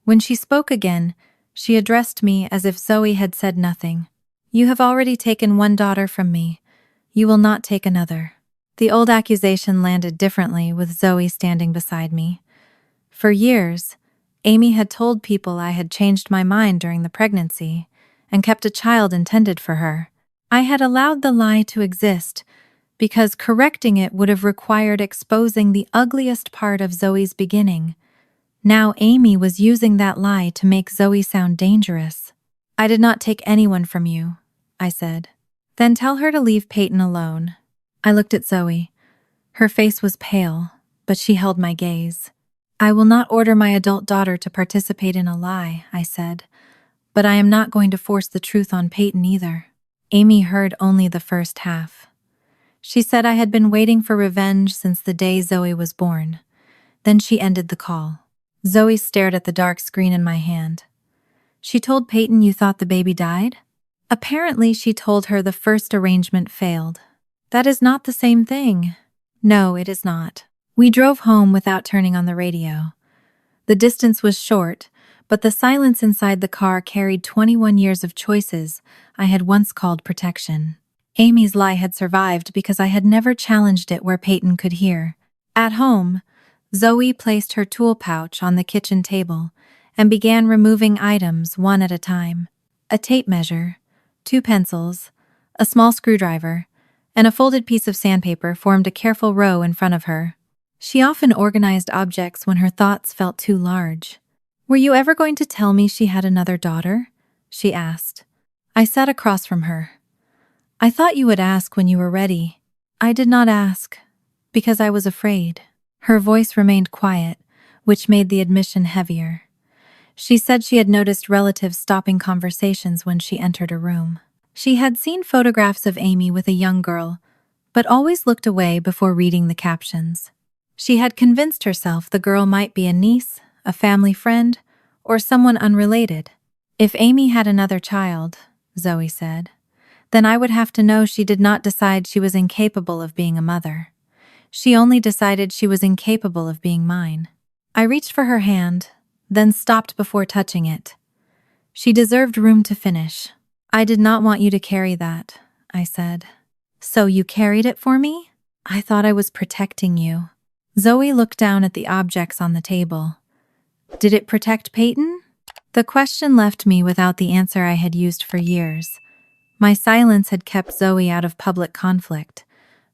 When she spoke again, she addressed me as if Zoe had said nothing. "You have already taken one daughter from me. You will not take another." The old accusation landed differently with Zoe standing beside me. For years, Amy had told people I had changed my mind during the pregnancy and kept a child intended for her. I had allowed the lie to exist because correcting it would have required exposing the ugliest part of Zoe's beginning. Now Amy was using that lie to make Zoe sound dangerous. "I did not take anyone from you," I said. "Then tell her to leave Peyton alone." I looked at Zoe. Her face was pale, but she held my gaze. "I will not order my adult daughter to participate in a lie," I said, "but I am not going to force the truth on Peyton either." Amy heard only the first half. She said I had been waiting for revenge since the day Zoe was born. Then she ended the call. Zoe stared at the dark screen in my hand. "She told Peyton you thought the baby died?" "Apparently she told her the first arrangement failed." "That is not the same thing." "No, it is not." We drove home without turning on the radio. The distance was short, but the silence inside the car carried 21 years of choices I had once called protection. Amy's lie had survived because I had never challenged it where Peyton could hear. At home, Zoe placed her tool pouch on the kitchen table and began removing items one at a time. A tape measure, 2 pencils, a small screwdriver, and a folded piece of sandpaper formed a careful row in front of her. She often organized objects when her thoughts felt too large. "Were you ever going to tell me she had another daughter?" she asked. I sat across from her. "I thought you would ask when you were ready." "I did not ask, because I was afraid." Her voice remained quiet, which made the admission heavier. She said she had noticed relatives stopping conversations when she entered a room. She had seen photographs of Amy with a young girl, but always looked away before reading the captions. She had convinced herself the girl might be a niece, a family friend, or someone unrelated. "If Amy had another child," Zoe said, "then I would have to know she did not decide she was incapable of being a mother. She only decided she was incapable of being mine." I reached for her hand, then stopped before touching it. She deserved room to finish. "I did not want you to carry that," I said. "So you carried it for me?" "I thought I was protecting you." Zoe looked down at the objects on the table. "Did it protect Peyton?" The question left me without the answer I had used for years. My silence had kept Zoe out of public conflict,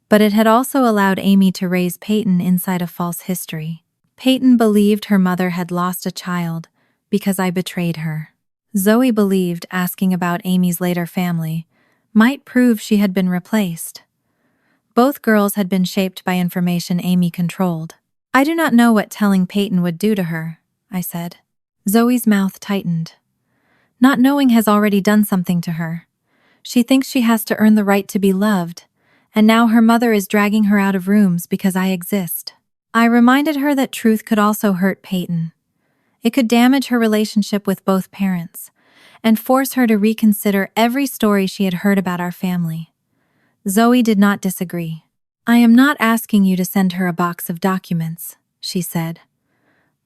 but it had also allowed Amy to raise Peyton inside a false history. Peyton believed her mother had lost a child because I betrayed her. Zoe believed asking about Amy's later family might prove she had been replaced. Both girls had been shaped by information Amy controlled. "I do not know what telling Peyton would do to her," I said. Zoe's mouth tightened. "Not knowing has already done something to her. She thinks she has to earn the right to be loved, and now her mother is dragging her out of rooms because I exist." I reminded her that truth could also hurt Peyton. It could damage her relationship with both parents and force her to reconsider every story she had heard about our family. Zoe did not disagree. "I am not asking you to send her a box of documents," she said.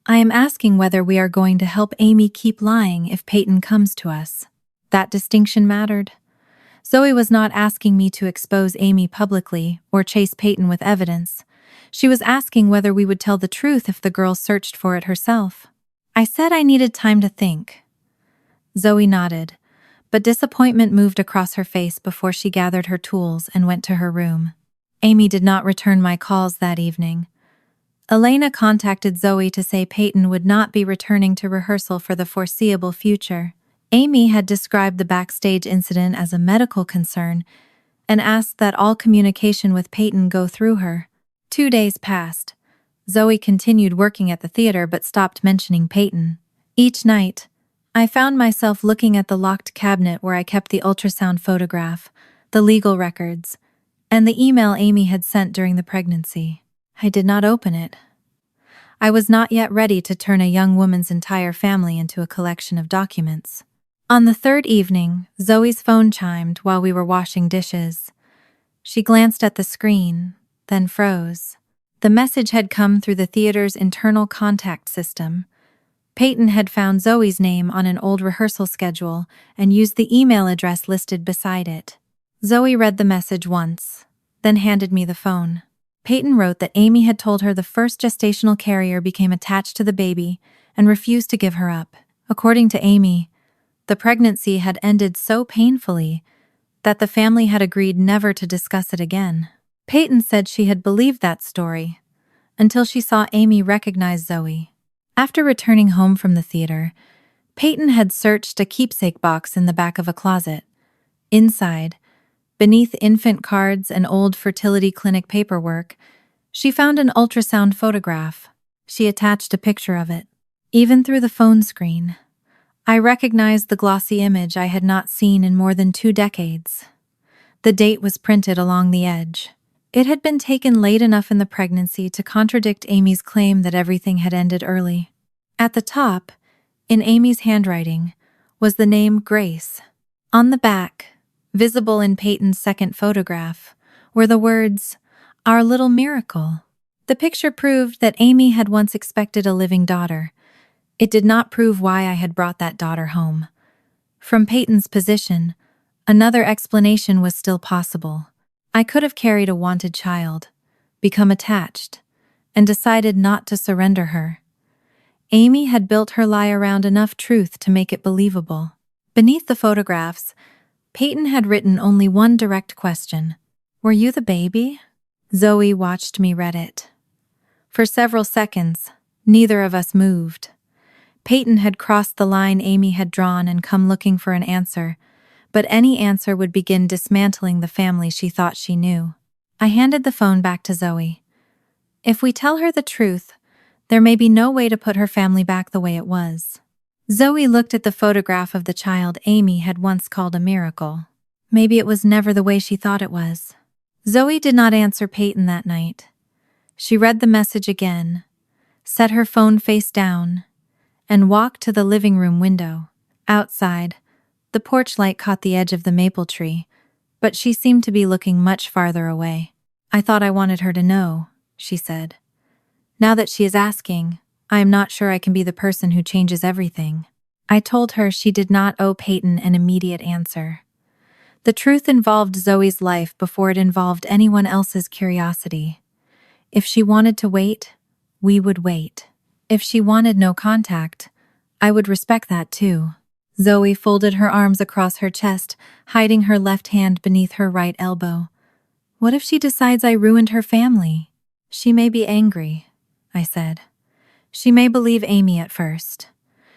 "I am asking whether we are going to help Amy keep lying if Peyton comes to us." That distinction mattered. Zoe was not asking me to expose Amy publicly or chase Peyton with evidence. She was asking whether we would tell the truth if the girl searched for it herself. I said I needed time to think. Zoe nodded, but disappointment moved across her face before she gathered her tools and went to her room. Amy did not return my calls that evening. Elena contacted Zoe to say Peyton would not be returning to rehearsal for the foreseeable future. Amy had described the backstage incident as a medical concern and asked that all communication with Peyton go through her. 2 days passed. Zoe continued working at the theater but stopped mentioning Peyton. Each night, I found myself looking at the locked cabinet where I kept the ultrasound photograph, the legal records, and the email Amy had sent during the pregnancy. I did not open it. I was not yet ready to turn a young woman's entire family into a collection of documents. On the 3rd evening, Zoe's phone chimed while we were washing dishes. She glanced at the screen, then froze. The message had come through the theater's internal contact system. Peyton had found Zoe's name on an old rehearsal schedule and used the email address listed beside it. Zoe read the message once, then handed me the phone. Peyton wrote that Amy had told her the first gestational carrier became attached to the baby and refused to give her up. According to Amy, the pregnancy had ended so painfully that the family had agreed never to discuss it again. Peyton said she had believed that story until she saw Amy recognize Zoe. After returning home from the theater, Peyton had searched a keepsake box in the back of a closet. Inside, beneath infant cards and old fertility clinic paperwork, she found an ultrasound photograph. She attached a picture of it. Even through the phone screen, I recognized the glossy image I had not seen in more than 2 decades. The date was printed along the edge. It had been taken late enough in the pregnancy to contradict Amy's claim that everything had ended early. At the top, in Amy's handwriting, was the name Grace. On the back, visible in Peyton's second photograph, were the words, "Our little miracle." The picture proved that Amy had once expected a living daughter. It did not prove why I had brought that daughter home. From Peyton's position, another explanation was still possible. I could have carried a wanted child, become attached, and decided not to surrender her. Amy had built her lie around enough truth to make it believable. Beneath the photographs, Peyton had written only one direct question. "Were you the baby?" Zoe watched me read it. For several seconds, neither of us moved. Peyton had crossed the line Amy had drawn and come looking for an answer, but any answer would begin dismantling the family she thought she knew. I handed the phone back to Zoe. If we tell her the truth, there may be no way to put her family back the way it was. Zoe looked at the photograph of the child Amy had once called a miracle. Maybe it was never the way she thought it was. Zoe did not answer Peyton that night. She read the message again, set her phone face down, and walked to the living room window. Outside, the porch light caught the edge of the maple tree, but she seemed to be looking much farther away. "I thought I wanted her to know," she said. "Now that she is asking, I am not sure I can be the person who changes everything." I told her she did not owe Peyton an immediate answer. The truth involved Zoe's life before it involved anyone else's curiosity. If she wanted to wait, we would wait. If she wanted no contact, I would respect that too. Zoe folded her arms across her chest, hiding her left hand beneath her right elbow. "What if she decides I ruined her family?" "She may be angry," I said. "She may believe Amy at first.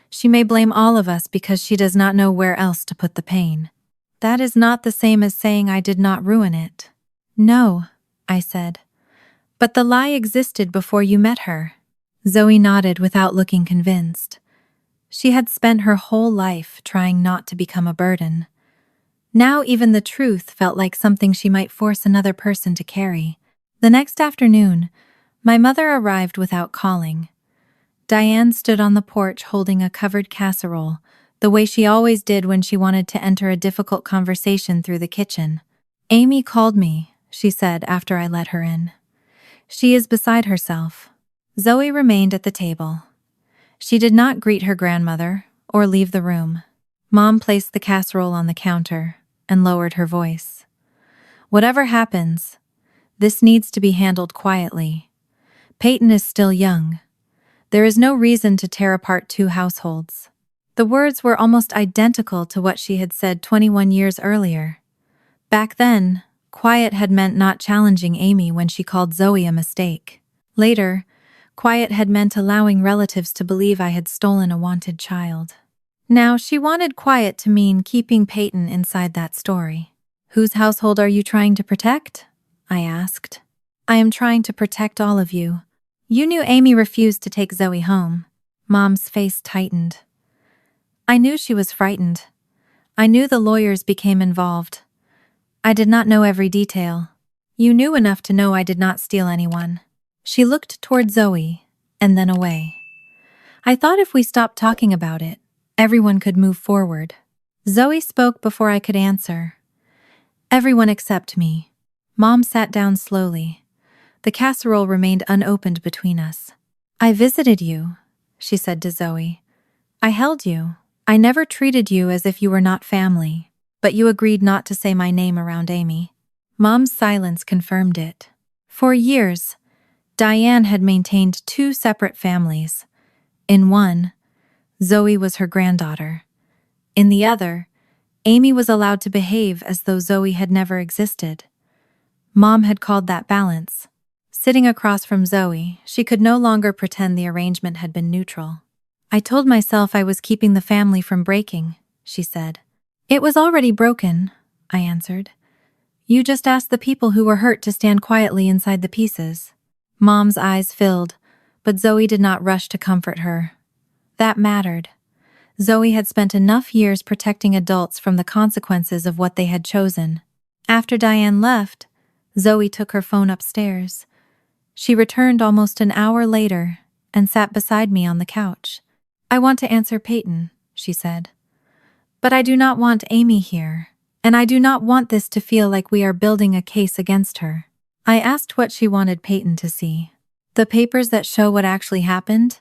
She may blame all of us because she does not know where else to put the pain. That is not the same as saying I did not ruin it." "No," I said. "But the lie existed before you met her." Zoe nodded without looking convinced. She had spent her whole life trying not to become a burden. Now even the truth felt like something she might force another person to carry. The next afternoon, my mother arrived without calling. Diane stood on the porch holding a covered casserole, the way she always did when she wanted to enter a difficult conversation through the kitchen. "Amy called me," she said after I let her in. "She is beside herself." Zoe remained at the table. She did not greet her grandmother or leave the room. Mom placed the casserole on the counter and lowered her voice. "Whatever happens, this needs to be handled quietly. Peyton is still young. There is no reason to tear apart 2 households." The words were almost identical to what she had said 21 years earlier. Back then, quiet had meant not challenging Amy when she called Zoe a mistake. Later, quiet had meant allowing relatives to believe I had stolen a wanted child. Now, she wanted quiet to mean keeping Peyton inside that story. "Whose household are you trying to protect?" I asked. "I am trying to protect all of you. You knew Amy refused to take Zoe home." Mom's face tightened. "I knew she was frightened. I knew the lawyers became involved. I did not know every detail. You knew enough to know I did not steal anyone." She looked toward Zoe, and then away. "I thought if we stopped talking about it, everyone could move forward." Zoe spoke before I could answer. "Everyone except me." Mom sat down slowly. The casserole remained unopened between us. "I visited you," she said to Zoe. "I held you. I never treated you as if you were not family, but you agreed not to say my name around Amy." Mom's silence confirmed it. For years, Diane had maintained 2 separate families. In one, Zoe was her granddaughter. In the other, Amy was allowed to behave as though Zoe had never existed. Mom had called that balance. Sitting across from Zoe, she could no longer pretend the arrangement had been neutral. I told myself I was keeping the family from breaking, she said. It was already broken, I answered. You just asked the people who were hurt to stand quietly inside the pieces. Mom's eyes filled, but Zoe did not rush to comfort her. That mattered. Zoe had spent enough years protecting adults from the consequences of what they had chosen. After Diane left, Zoe took her phone upstairs. She returned almost an hour later and sat beside me on the couch. I want to answer Peyton, she said. But I do not want Amy here, and I do not want this to feel like we are building a case against her. I asked what she wanted Peyton to see. The papers that show what actually happened?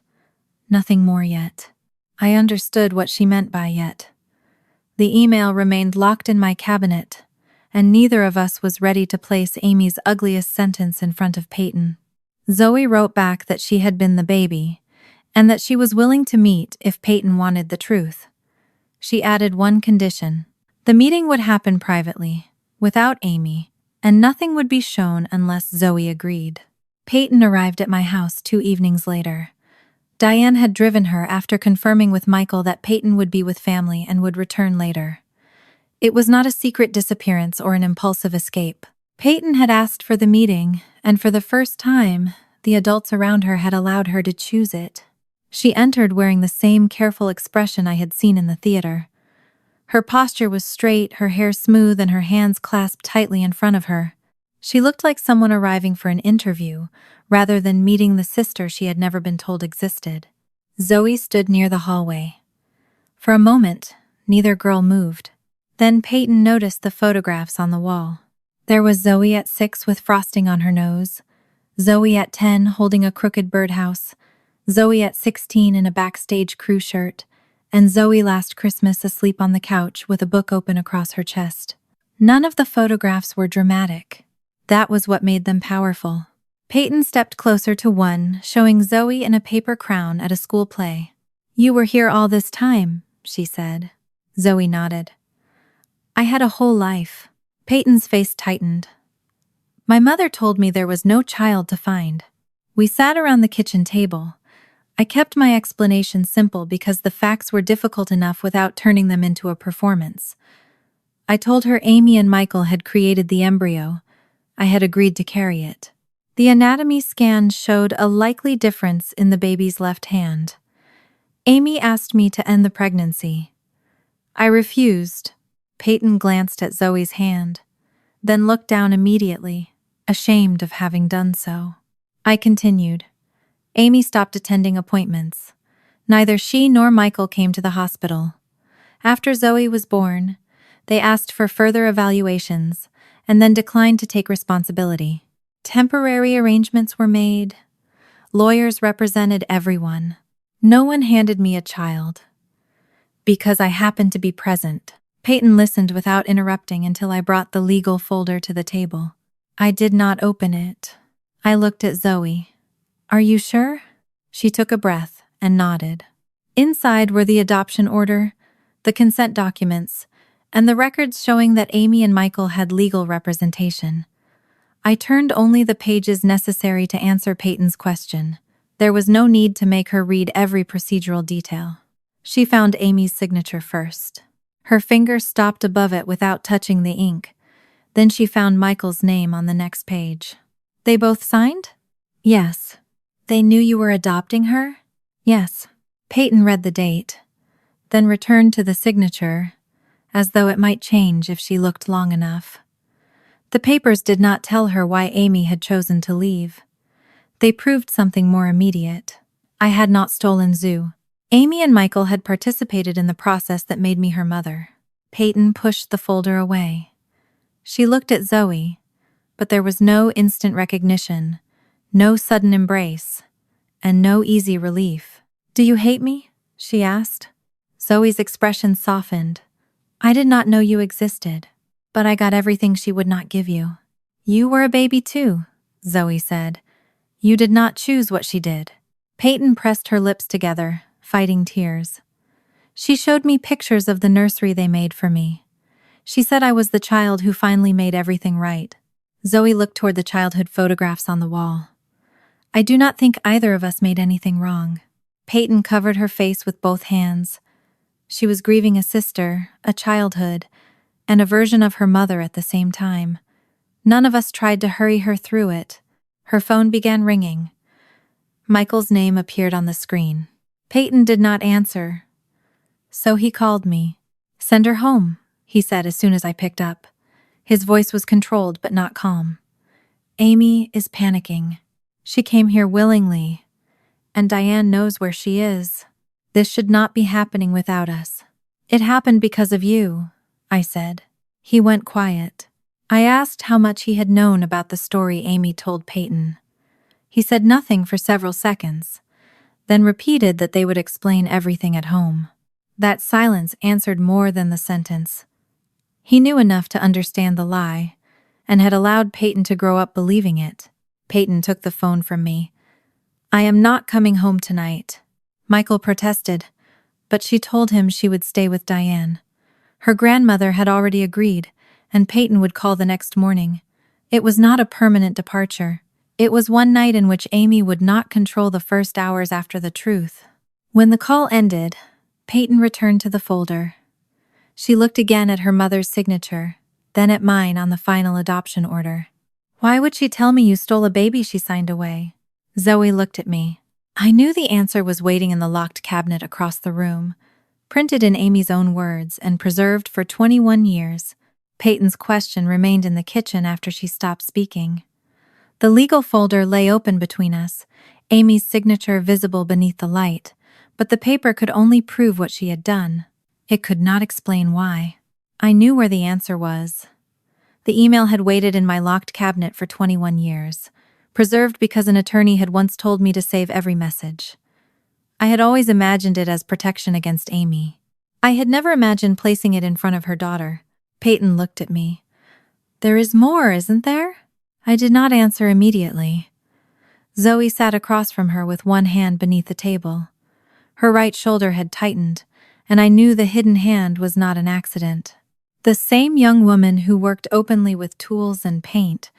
Nothing more yet. I understood what she meant by yet. The email remained locked in my cabinet, and neither of us was ready to place Amy's ugliest sentence in front of Peyton. Zoe wrote back that she had been the baby, and that she was willing to meet if Peyton wanted the truth. She added one condition. The meeting would happen privately, without Amy, and nothing would be shown unless Zoe agreed. Peyton arrived at my house 2 evenings later. Diane had driven her after confirming with Michael that Peyton would be with family and would return later. It was not a secret disappearance or an impulsive escape. Peyton had asked for the meeting, and for the first time, the adults around her had allowed her to choose it. She entered wearing the same careful expression I had seen in the theater. Her posture was straight, her hair smooth, and her hands clasped tightly in front of her. She looked like someone arriving for an interview, rather than meeting the sister she had never been told existed. Zoe stood near the hallway. For a moment, neither girl moved. Then Peyton noticed the photographs on the wall. There was Zoe at 6 with frosting on her nose, Zoe at 10 holding a crooked birdhouse, Zoe at 16 in a backstage crew shirt, and Zoe last Christmas asleep on the couch with a book open across her chest. None of the photographs were dramatic. That was what made them powerful. Peyton stepped closer to one, showing Zoe in a paper crown at a school play. "You were here all this time," she said. Zoe nodded. "I had a whole life." Peyton's face tightened. "My mother told me there was no child to find." We sat around the kitchen table. I kept my explanation simple because the facts were difficult enough without turning them into a performance. I told her Amy and Michael had created the embryo. I had agreed to carry it. The anatomy scan showed a likely difference in the baby's left hand. Amy asked me to end the pregnancy. I refused. Peyton glanced at Zoe's hand, then looked down immediately, ashamed of having done so. I continued. Amy stopped attending appointments. Neither she nor Michael came to the hospital. After Zoe was born, they asked for further evaluations and then declined to take responsibility. Temporary arrangements were made. Lawyers represented everyone. No one handed me a child. Because I happened to be present. Peyton listened without interrupting until I brought the legal folder to the table. I did not open it. I looked at Zoe. "Are you sure?" She took a breath and nodded. Inside were the adoption order, the consent documents, and the records showing that Amy and Michael had legal representation. I turned only the pages necessary to answer Peyton's question. There was no need to make her read every procedural detail. She found Amy's signature first. Her finger stopped above it without touching the ink. Then she found Michael's name on the next page. "They both signed?" "Yes." "They knew you were adopting her?" "Yes." Peyton read the date, then returned to the signature, as though it might change if she looked long enough. The papers did not tell her why Amy had chosen to leave. They proved something more immediate. I had not stolen Zoo. Amy and Michael had participated in the process that made me her mother. Peyton pushed the folder away. She looked at Zoe, but there was no instant recognition, no sudden embrace, and no easy relief. "Do you hate me?" she asked. Zoe's expression softened. "I did not know you existed, but I got everything she would not give you." "You were a baby too," Zoe said. "You did not choose what she did." Peyton pressed her lips together, fighting tears. She showed me pictures of the nursery they made for me. She said I was the child who finally made everything right. Zoe looked toward the childhood photographs on the wall. I do not think either of us made anything wrong. Peyton covered her face with both hands. She was grieving a sister, a childhood, and a version of her mother at the same time. None of us tried to hurry her through it. Her phone began ringing. Michael's name appeared on the screen. Peyton did not answer, so he called me. "Send her home," he said as soon as I picked up. His voice was controlled but not calm. "Amy is panicking. She came here willingly, and Diane knows where she is. This should not be happening without us." "It happened because of you," I said. He went quiet. I asked how much he had known about the story Amy told Peyton. He said nothing for several seconds, then repeated that they would explain everything at home. That silence answered more than the sentence. He knew enough to understand the lie, and had allowed Peyton to grow up believing it. Peyton took the phone from me. "I am not coming home tonight." Michael protested, but she told him she would stay with Diane. Her grandmother had already agreed, and Peyton would call the next morning. It was not a permanent departure. It was one night in which Amy would not control the first hours after the truth. When the call ended, Peyton returned to the folder. She looked again at her mother's signature, then at mine on the final adoption order. "Why would she tell me you stole a baby she signed away?" Zoe looked at me. I knew the answer was waiting in the locked cabinet across the room, printed in Amy's own words and preserved for 21 years. Peyton's question remained in the kitchen after she stopped speaking. The legal folder lay open between us, Amy's signature visible beneath the light, but the paper could only prove what she had done. It could not explain why. I knew where the answer was. The email had waited in my locked cabinet for 21 years, preserved because an attorney had once told me to save every message. I had always imagined it as protection against Amy. I had never imagined placing it in front of her daughter. Peyton looked at me. "There is more, isn't there?" I did not answer immediately. Zoe sat across from her with one hand beneath the table. Her right shoulder had tightened, and I knew the hidden hand was not an accident. The same young woman who worked openly with tools and paint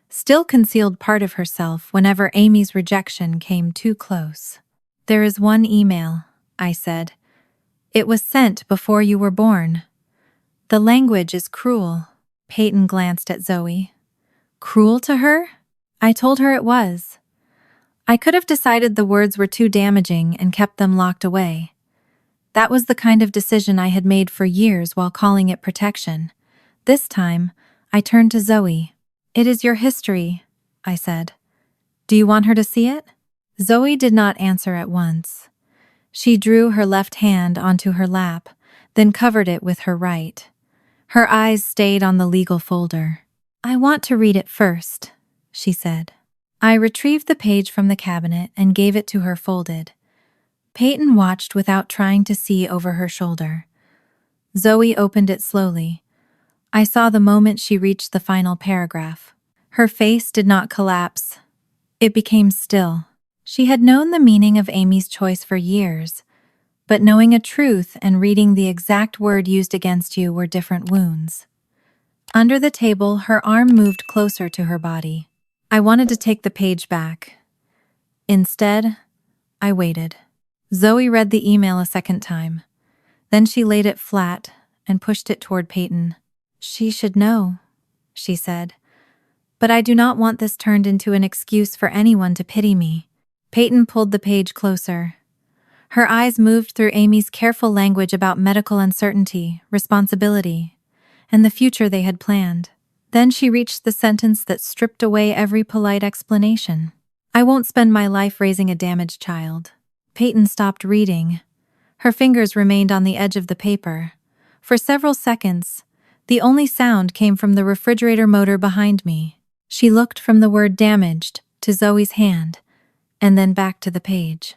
still concealed part of herself whenever Amy's rejection came too close. "There is one email," I said. "It was sent before you were born. The language is cruel." Peyton glanced at Zoe. "Cruel to her?" I told her it was. I could have decided the words were too damaging and kept them locked away. That was the kind of decision I had made for years while calling it protection. This time, I turned to Zoe. "It is your history," I said. "Do you want her to see it?" Zoe did not answer at once. She drew her left hand onto her lap, then covered it with her right. Her eyes stayed on the legal folder. "I want to read it first," she said. I retrieved the page from the cabinet and gave it to her folded. Peyton watched without trying to see over her shoulder. Zoe opened it slowly. I saw the moment she reached the final paragraph. Her face did not collapse. It became still. She had known the meaning of Amy's choice for years, but knowing a truth and reading the exact word used against you were different wounds. Under the table, her arm moved closer to her body. I wanted to take the page back. Instead, I waited. Zoe read the email a second time. Then she laid it flat and pushed it toward Peyton. "She should know," she said. "But I do not want this turned into an excuse for anyone to pity me." Peyton pulled the page closer. Her eyes moved through Amy's careful language about medical uncertainty, responsibility, and the future they had planned. Then she reached the sentence that stripped away every polite explanation. "I won't spend my life raising a damaged child." Peyton stopped reading. Her fingers remained on the edge of the paper. For several seconds, the only sound came from the refrigerator motor behind me. She looked from the word damaged to Zoe's hand, and then back to the page.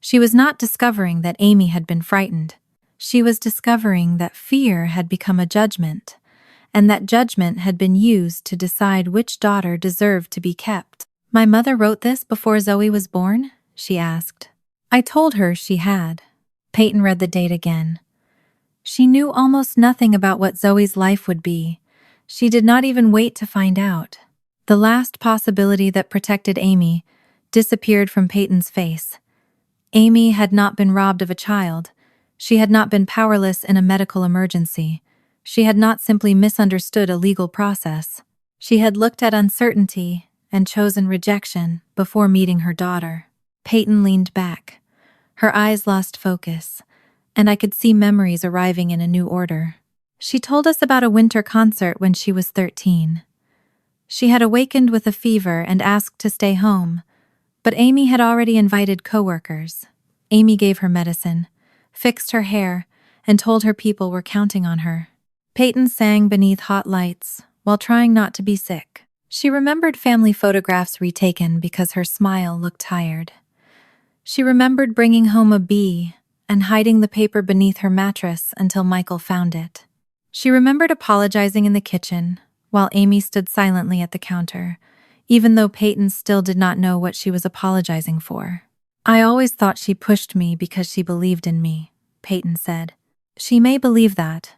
She was not discovering that Amy had been frightened. She was discovering that fear had become a judgment, and that judgment had been used to decide which daughter deserved to be kept. "My mother wrote this before Zoe was born?" she asked. I told her she had. Peyton read the date again. She knew almost nothing about what Zoe's life would be. She did not even wait to find out. The last possibility that protected Amy disappeared from Peyton's face. Amy had not been robbed of a child. She had not been powerless in a medical emergency. She had not simply misunderstood a legal process. She had looked at uncertainty and chosen rejection before meeting her daughter. Peyton leaned back. Her eyes lost focus, and I could see memories arriving in a new order. She told us about a winter concert when she was 13. She had awakened with a fever and asked to stay home, but Amy had already invited coworkers. Amy gave her medicine, fixed her hair, and told her people were counting on her. Peyton sang beneath hot lights while trying not to be sick. She remembered family photographs retaken because her smile looked tired. She remembered bringing home a bee and hiding the paper beneath her mattress until Michael found it. She remembered apologizing in the kitchen while Amy stood silently at the counter, even though Peyton still did not know what she was apologizing for. "I always thought she pushed me because she believed in me," Peyton said. "She may believe that,"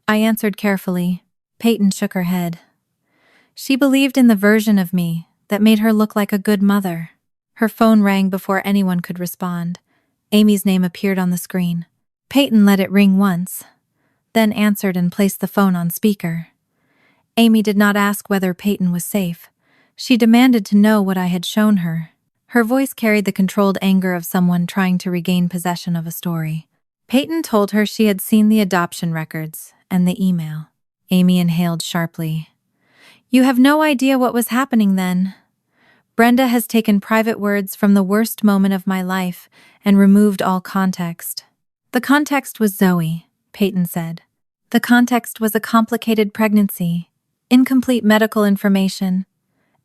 I answered carefully. Peyton shook her head. "She believed in the version of me that made her look like a good mother." Her phone rang before anyone could respond. Amy's name appeared on the screen. Peyton let it ring once, then answered and placed the phone on speaker. Amy did not ask whether Peyton was safe. She demanded to know what I had shown her. Her voice carried the controlled anger of someone trying to regain possession of a story. Peyton told her she had seen the adoption records and the email. Amy inhaled sharply. "You have no idea what was happening then. Brenda has taken private words from the worst moment of my life and removed all context." "The context was Zoe," Peyton said. "The context was a complicated pregnancy, incomplete medical information,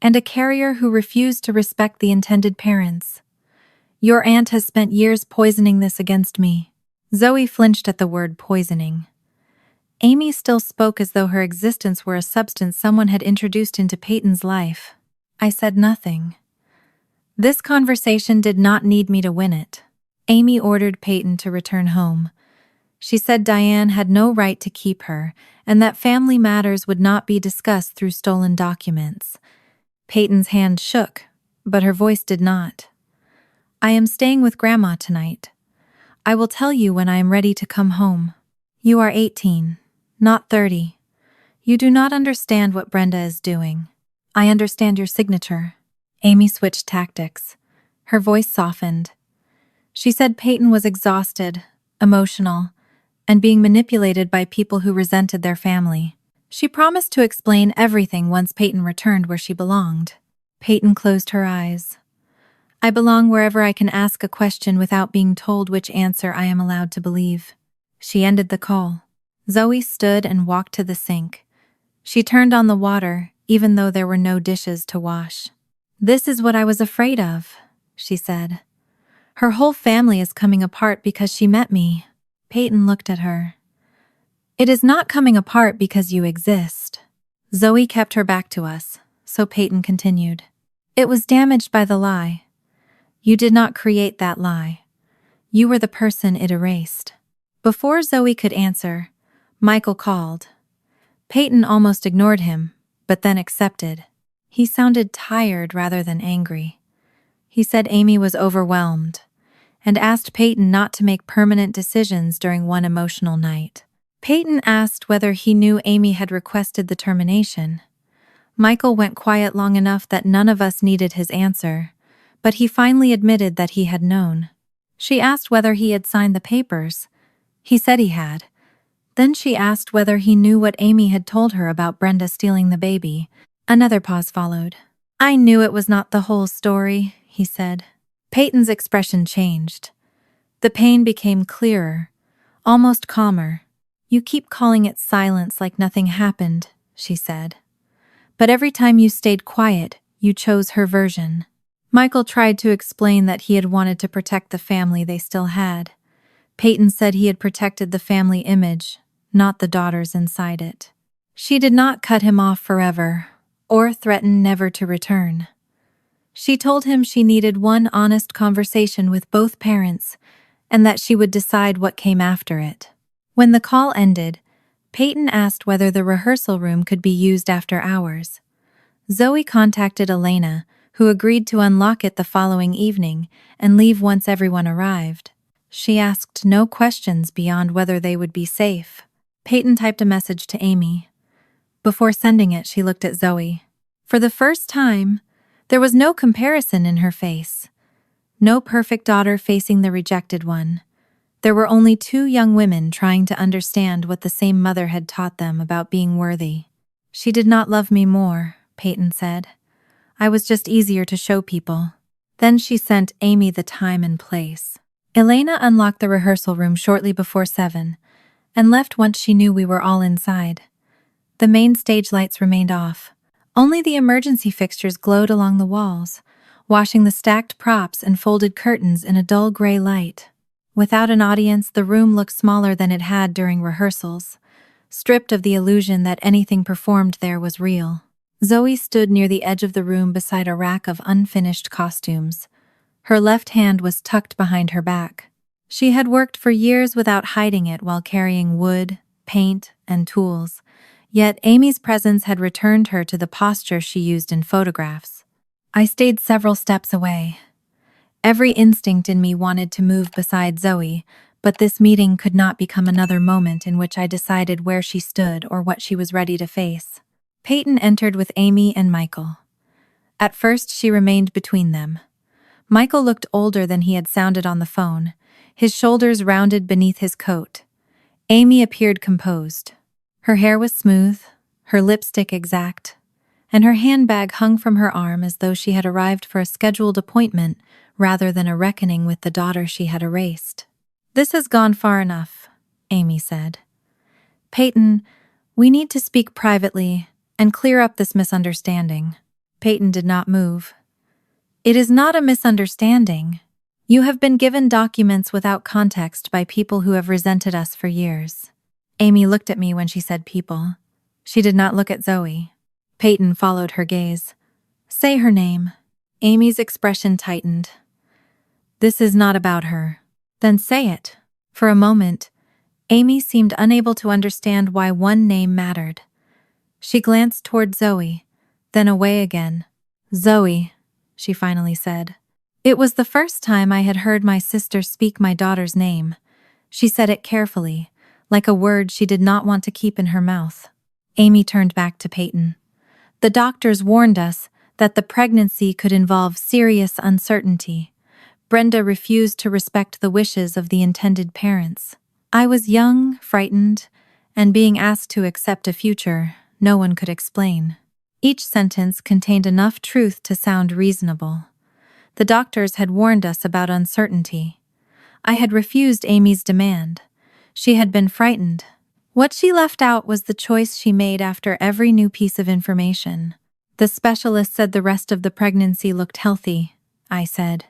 and a carrier who refused to respect the intended parents. Your aunt has spent years poisoning this against me." Zoe flinched at the word poisoning. Amy still spoke as though her existence were a substance someone had introduced into Peyton's life. I said nothing. This conversation did not need me to win it. Amy ordered Peyton to return home. She said Diane had no right to keep her, and that family matters would not be discussed through stolen documents. Peyton's hand shook, but her voice did not. "I am staying with Grandma tonight. I will tell you when I am ready to come home. You are 18, not 30. You do not understand what Brenda is doing. I understand your signature." Amy switched tactics. Her voice softened. She said Peyton was exhausted, emotional, and being manipulated by people who resented their family. She promised to explain everything once Peyton returned where she belonged. Peyton closed her eyes. "I belong wherever I can ask a question without being told which answer I am allowed to believe." She ended the call. Zoe stood and walked to the sink. She turned on the water, even though there were no dishes to wash. "This is what I was afraid of," she said. "Her whole family is coming apart because she met me." Peyton looked at her. "It is not coming apart because you exist." Zoe kept her back to us, so Peyton continued. "It was damaged by the lie. You did not create that lie. You were the person it erased." Before Zoe could answer, Michael called. Peyton almost ignored him, but then accepted. He sounded tired rather than angry. He said Amy was overwhelmed and asked Peyton not to make permanent decisions during one emotional night. Peyton asked whether he knew Amy had requested the termination. Michael went quiet long enough that none of us needed his answer, but he finally admitted that he had known. She asked whether he had signed the papers. He said he had. Then she asked whether he knew what Amy had told her about Brenda stealing the baby. Another pause followed. "I knew it was not the whole story," he said. Peyton's expression changed. The pain became clearer, almost calmer. "You keep calling it silence like nothing happened," she said. "But every time you stayed quiet, you chose her version." Michael tried to explain that he had wanted to protect the family they still had. Peyton said he had protected the family image, not the daughters inside it. She did not cut him off forever, or threaten never to return. She told him she needed one honest conversation with both parents, and that she would decide what came after it. When the call ended, Peyton asked whether the rehearsal room could be used after hours. Zoe contacted Elena, who agreed to unlock it the following evening and leave once everyone arrived. She asked no questions beyond whether they would be safe. Peyton typed a message to Amy. Before sending it, she looked at Zoe. For the first time, there was no comparison in her face. No perfect daughter facing the rejected one. There were only two young women trying to understand what the same mother had taught them about being worthy. She did not love me more, Peyton said. I was just easier to show people. Then she sent Amy the time and place. Elena unlocked the rehearsal room shortly before 7 and left once she knew we were all inside. The main stage lights remained off. Only the emergency fixtures glowed along the walls, washing the stacked props and folded curtains in a dull gray light. Without an audience, the room looked smaller than it had during rehearsals, stripped of the illusion that anything performed there was real. Zoe stood near the edge of the room beside a rack of unfinished costumes. Her left hand was tucked behind her back. She had worked for years without hiding it while carrying wood, paint, and tools, yet Amy's presence had returned her to the posture she used in photographs. I stayed several steps away. Every instinct in me wanted to move beside Zoe, but this meeting could not become another moment in which I decided where she stood or what she was ready to face. Peyton entered with Amy and Michael. At first, she remained between them. Michael looked older than he had sounded on the phone, his shoulders rounded beneath his coat. Amy appeared composed. Her hair was smooth, her lipstick exact, and her handbag hung from her arm as though she had arrived for a scheduled appointment rather than a reckoning with the daughter she had erased. This has gone far enough, Amy said. Peyton, we need to speak privately and clear up this misunderstanding. Peyton did not move. It is not a misunderstanding. You have been given documents without context by people who have resented us for years. Amy looked at me when she said people. She did not look at Zoe. Peyton followed her gaze. Say her name. Amy's expression tightened. This is not about her. Then say it. For a moment, Amy seemed unable to understand why one name mattered. She glanced toward Zoe, then away again. Zoe, she finally said. It was the first time I had heard my sister speak my daughter's name. She said it carefully, like a word she did not want to keep in her mouth. Amy turned back to Peyton. The doctors warned us that the pregnancy could involve serious uncertainty. Brenda refused to respect the wishes of the intended parents. I was young, frightened, and being asked to accept a future no one could explain. Each sentence contained enough truth to sound reasonable. The doctors had warned us about uncertainty. I had refused Amy's demand. She had been frightened. What she left out was the choice she made after every new piece of information. The specialist said the rest of the pregnancy looked healthy, I said.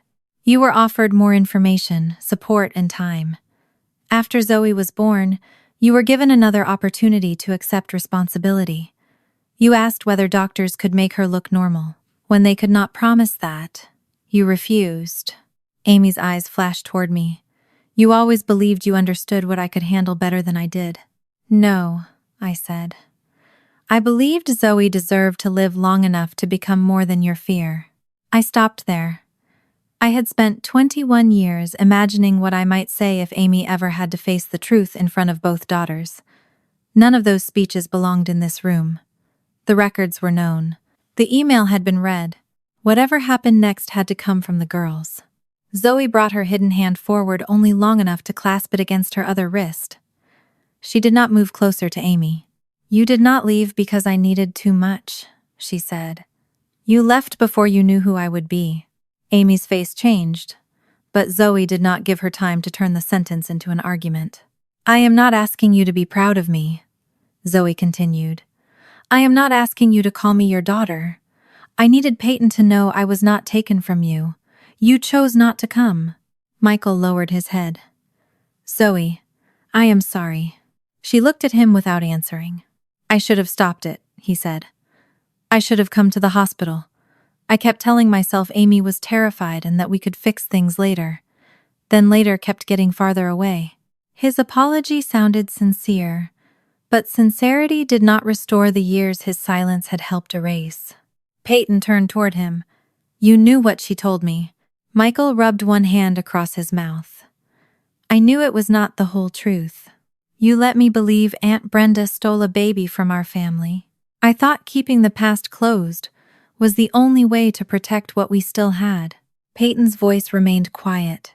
You were offered more information, support, and time. After Zoe was born, you were given another opportunity to accept responsibility. You asked whether doctors could make her look normal. When they could not promise that, you refused. Amy's eyes flashed toward me. You always believed you understood what I could handle better than I did. No, I said. I believed Zoe deserved to live long enough to become more than your fear. I stopped there. I had spent 21 years imagining what I might say if Amy ever had to face the truth in front of both daughters. None of those speeches belonged in this room. The records were known. The email had been read. Whatever happened next had to come from the girls. Zoe brought her hidden hand forward only long enough to clasp it against her other wrist. She did not move closer to Amy. You did not leave because I needed too much, she said. You left before you knew who I would be. Amy's face changed, but Zoe did not give her time to turn the sentence into an argument. I am not asking you to be proud of me, Zoe continued. I am not asking you to call me your daughter. I needed Peyton to know I was not taken from you. You chose not to come. Michael lowered his head. Zoe, I am sorry. She looked at him without answering. I should have stopped it, he said. I should have come to the hospital. I kept telling myself Amy was terrified and that we could fix things later. Then later kept getting farther away. His apology sounded sincere, but sincerity did not restore the years his silence had helped erase. Peyton turned toward him. "You knew what she told me." Michael rubbed one hand across his mouth. "I knew it was not the whole truth. You let me believe Aunt Brenda stole a baby from our family. I thought keeping the past closed was the only way to protect what we still had." Peyton's voice remained quiet.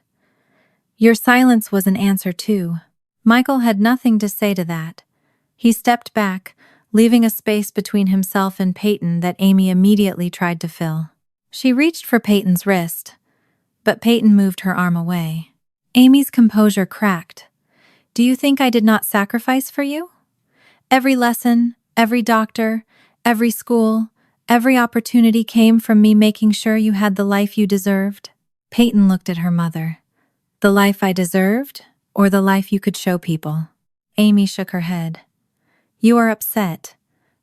"Your silence was an answer too." Michael had nothing to say to that. He stepped back, leaving a space between himself and Peyton that Amy immediately tried to fill. She reached for Peyton's wrist, but Peyton moved her arm away. Amy's composure cracked. "Do you think I did not sacrifice for you? Every lesson, every doctor, every school, every opportunity came from me making sure you had the life you deserved." Peyton looked at her mother. "The life I deserved, or the life you could show people?" Amy shook her head. "You are upset.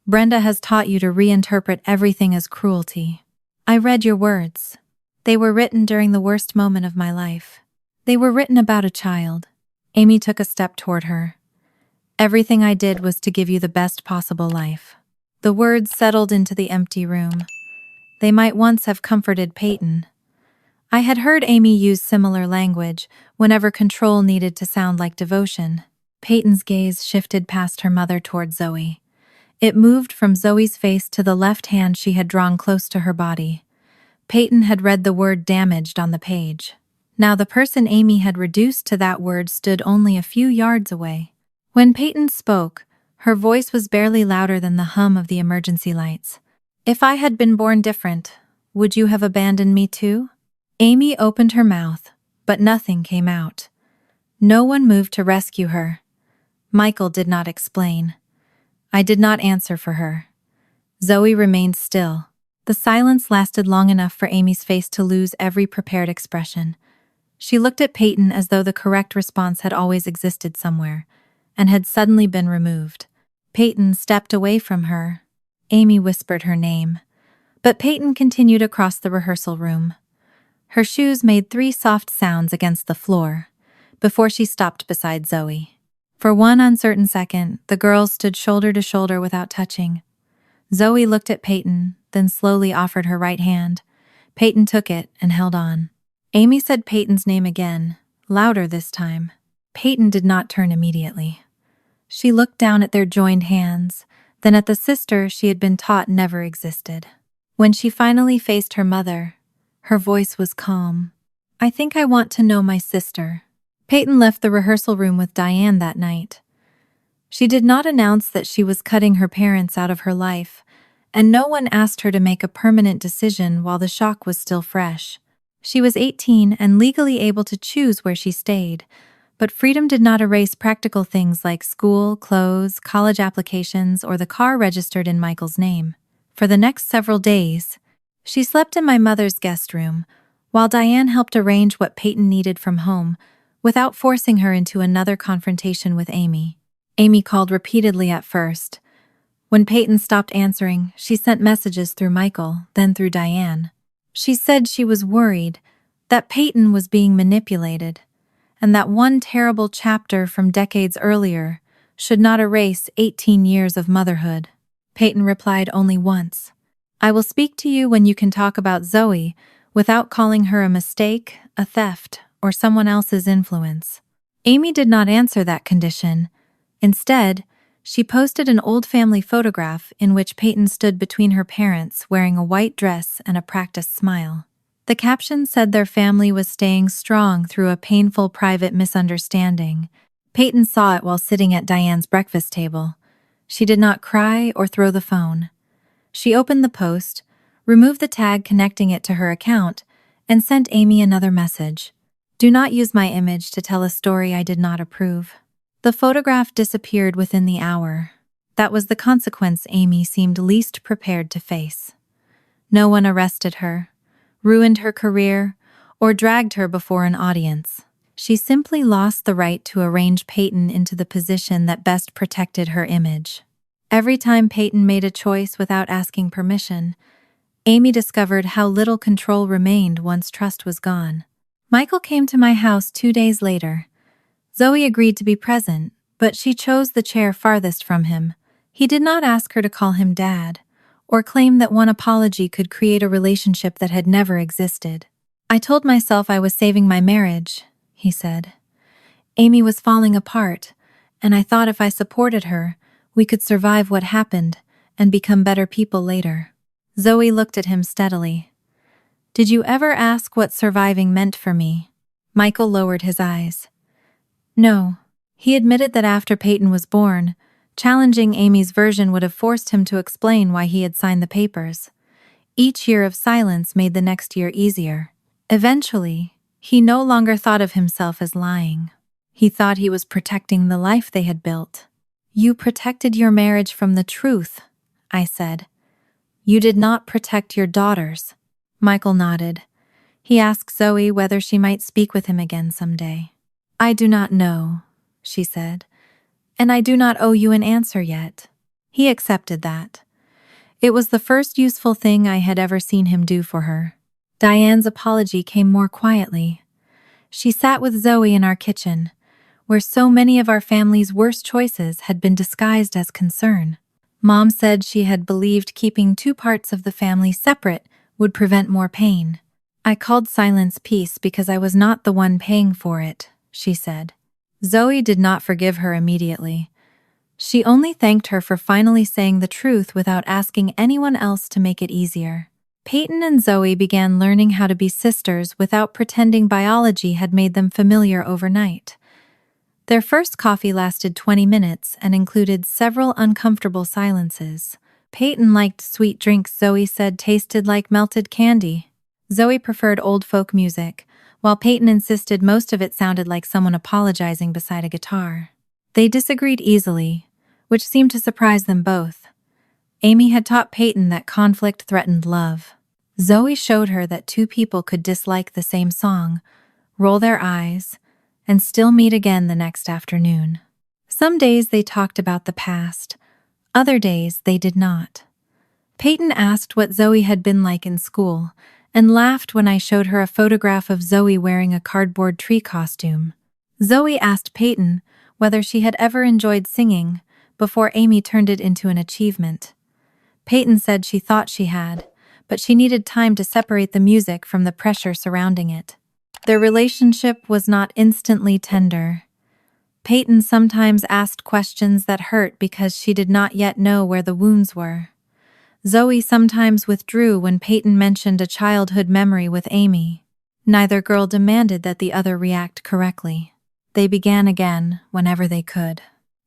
Brenda has taught you to reinterpret everything as cruelty. I read your words. They were written during the worst moment of my life. They were written about a child." Amy took a step toward her. "Everything I did was to give you the best possible life." The words settled into the empty room. They might once have comforted Peyton. I had heard Amy use similar language whenever control needed to sound like devotion. Peyton's gaze shifted past her mother toward Zoe. It moved from Zoe's face to the left hand she had drawn close to her body. Peyton had read the word damaged on the page. Now the person Amy had reduced to that word stood only a few yards away. When Peyton spoke, her voice was barely louder than the hum of the emergency lights. "If I had been born different, would you have abandoned me too?" Amy opened her mouth, but nothing came out. No one moved to rescue her. Michael did not explain. I did not answer for her. Zoe remained still. The silence lasted long enough for Amy's face to lose every prepared expression. She looked at Peyton as though the correct response had always existed somewhere, and had suddenly been removed. Peyton stepped away from her. Amy whispered her name, but Peyton continued across the rehearsal room. Her shoes made 3 soft sounds against the floor before she stopped beside Zoe. For one uncertain second, the girls stood shoulder to shoulder without touching. Zoe looked at Peyton, then slowly offered her right hand. Peyton took it and held on. Amy said Peyton's name again, louder this time. Peyton did not turn immediately. She looked down at their joined hands, then at the sister she had been taught never existed. When she finally faced her mother, her voice was calm. "I think I want to know my sister." Peyton left the rehearsal room with Diane that night. She did not announce that she was cutting her parents out of her life, and no one asked her to make a permanent decision while the shock was still fresh. She was 18 and legally able to choose where she stayed, but freedom did not erase practical things like school, clothes, college applications, or the car registered in Michael's name. For the next several days, she slept in my mother's guest room, while Diane helped arrange what Peyton needed from home, without forcing her into another confrontation with Amy. Amy called repeatedly at first. When Peyton stopped answering, she sent messages through Michael, then through Diane. She said she was worried that Peyton was being manipulated, and that one terrible chapter from decades earlier should not erase 18 years of motherhood. Peyton replied only once. "I will speak to you when you can talk about Zoe without calling her a mistake, a theft, or someone else's influence." Amy did not answer that condition. Instead, she posted an old family photograph in which Peyton stood between her parents wearing a white dress and a practiced smile. The caption said their family was staying strong through a painful private misunderstanding. Peyton saw it while sitting at Diane's breakfast table. She did not cry or throw the phone. She opened the post, removed the tag connecting it to her account, and sent Amy another message. "Do not use my image to tell a story I did not approve." The photograph disappeared within the hour. That was the consequence Amy seemed least prepared to face. No one arrested her, ruined her career, or dragged her before an audience. She simply lost the right to arrange Peyton into the position that best protected her image. Every time Peyton made a choice without asking permission, Amy discovered how little control remained once trust was gone. Michael came to my house 2 days later. Zoe agreed to be present, but she chose the chair farthest from him. He did not ask her to call him Dad, or claim that one apology could create a relationship that had never existed. I told myself I was saving my marriage, he said. Amy was falling apart, and I thought if I supported her, we could survive what happened and become better people later. Zoe looked at him steadily. Did you ever ask what surviving meant for me? Michael lowered his eyes. No. He admitted that after Peyton was born, challenging Amy's version would have forced him to explain why he had signed the papers. Each year of silence made the next year easier. Eventually, he no longer thought of himself as lying. He thought he was protecting the life they had built. You protected your marriage from the truth, I said. You did not protect your daughters. Michael nodded. He asked Zoe whether she might speak with him again someday. I do not know, she said, and I do not owe you an answer yet. He accepted that. It was the first useful thing I had ever seen him do for her. Diane's apology came more quietly. She sat with Zoe in our kitchen, where so many of our family's worst choices had been disguised as concern. Mom said she had believed keeping two parts of the family separate would prevent more pain. I called silence peace because I was not the one paying for it, she said. Zoe did not forgive her immediately. She only thanked her for finally saying the truth without asking anyone else to make it easier. Peyton and Zoe began learning how to be sisters without pretending biology had made them familiar overnight. Their first coffee lasted 20 minutes and included several uncomfortable silences. Peyton liked sweet drinks Zoe said tasted like melted candy. Zoe preferred old folk music, while Peyton insisted most of it sounded like someone apologizing beside a guitar. They disagreed easily, which seemed to surprise them both. Amy had taught Peyton that conflict threatened love. Zoe showed her that two people could dislike the same song, roll their eyes, and still meet again the next afternoon. Some days they talked about the past, other days they did not. Peyton asked what Zoe had been like in school, and laughed when I showed her a photograph of Zoe wearing a cardboard tree costume. Zoe asked Peyton whether she had ever enjoyed singing before Amy turned it into an achievement. Peyton said she thought she had, but she needed time to separate the music from the pressure surrounding it. Their relationship was not instantly tender. Peyton sometimes asked questions that hurt because she did not yet know where the wounds were. Zoe sometimes withdrew when Peyton mentioned a childhood memory with Amy. Neither girl demanded that the other react correctly. They began again whenever they could.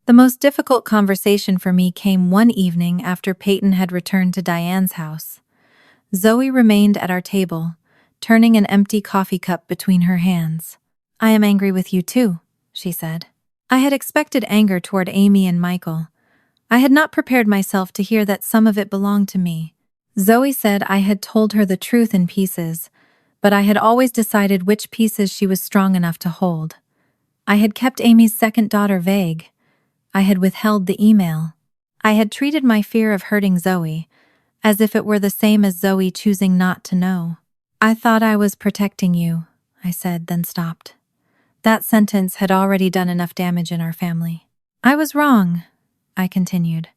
The most difficult conversation for me came one evening after Peyton had returned to Diane's house. Zoe remained at our table, turning an empty coffee cup between her hands. I am angry with you too, she said. I had expected anger toward Amy and Michael. I had not prepared myself to hear that some of it belonged to me. Zoe said I had told her the truth in pieces, but I had always decided which pieces she was strong enough to hold. I had kept Amy's second daughter vague. I had withheld the email. I had treated my fear of hurting Zoe as if it were the same as Zoe choosing not to know. I thought I was protecting you, I said, then stopped. That sentence had already done enough damage in our family. I was wrong, I continued.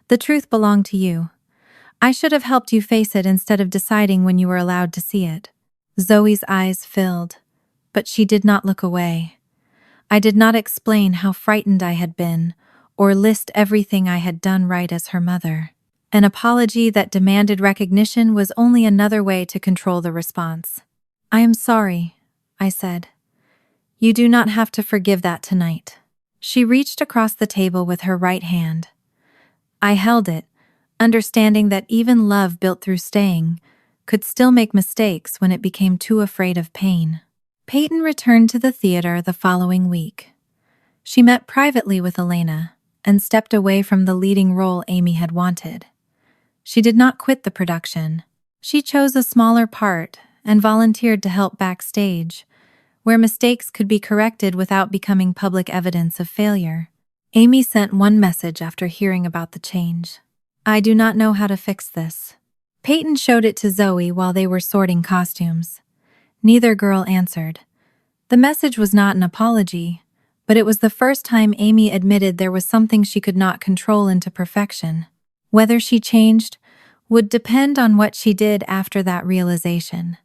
The truth belonged to you. I should have helped you face it instead of deciding when you were allowed to see it. Zoe's eyes filled, but she did not look away. I did not explain how frightened I had been, or list everything I had done right as her mother. An apology that demanded recognition was only another way to control the response. I am sorry, I said. You do not have to forgive that tonight. She reached across the table with her right hand. I held it, understanding that even love built through staying could still make mistakes when it became too afraid of pain. Peyton returned to the theater the following week. She met privately with Elena and stepped away from the leading role Amy had wanted. She did not quit the production. She chose a smaller part and volunteered to help backstage, where mistakes could be corrected without becoming public evidence of failure. Amy sent one message after hearing about the change. I do not know how to fix this. Peyton showed it to Zoe while they were sorting costumes. Neither girl answered. The message was not an apology, but it was the first time Amy admitted there was something she could not control into perfection. Whether she changed would depend on what she did after that realization,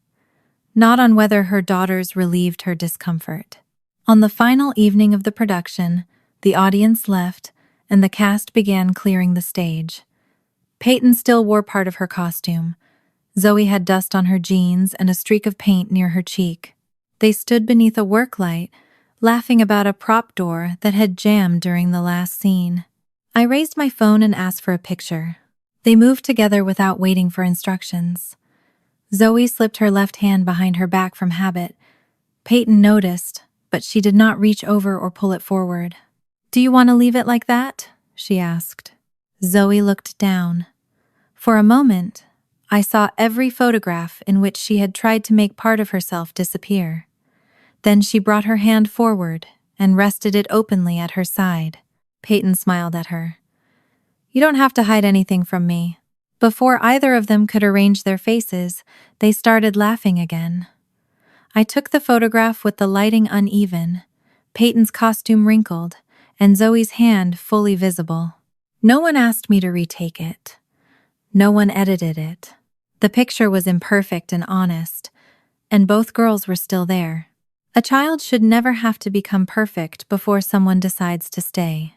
not on whether her daughters relieved her discomfort. On the final evening of the production, the audience left, and the cast began clearing the stage. Peyton still wore part of her costume. Zoe had dust on her jeans and a streak of paint near her cheek. They stood beneath a work light, laughing about a prop door that had jammed during the last scene. I raised my phone and asked for a picture. They moved together without waiting for instructions. Zoe slipped her left hand behind her back from habit. Peyton noticed, but she did not reach over or pull it forward. "Do you want to leave it like that?" she asked. Zoe looked down. For a moment, I saw every photograph in which she had tried to make part of herself disappear. Then she brought her hand forward and rested it openly at her side. Peyton smiled at her. "You don't have to hide anything from me." Before either of them could arrange their faces, they started laughing again. I took the photograph with the lighting uneven, Peyton's costume wrinkled, and Zoe's hand fully visible. No one asked me to retake it. No one edited it. The picture was imperfect and honest, and both girls were still there. A child should never have to become perfect before someone decides to stay.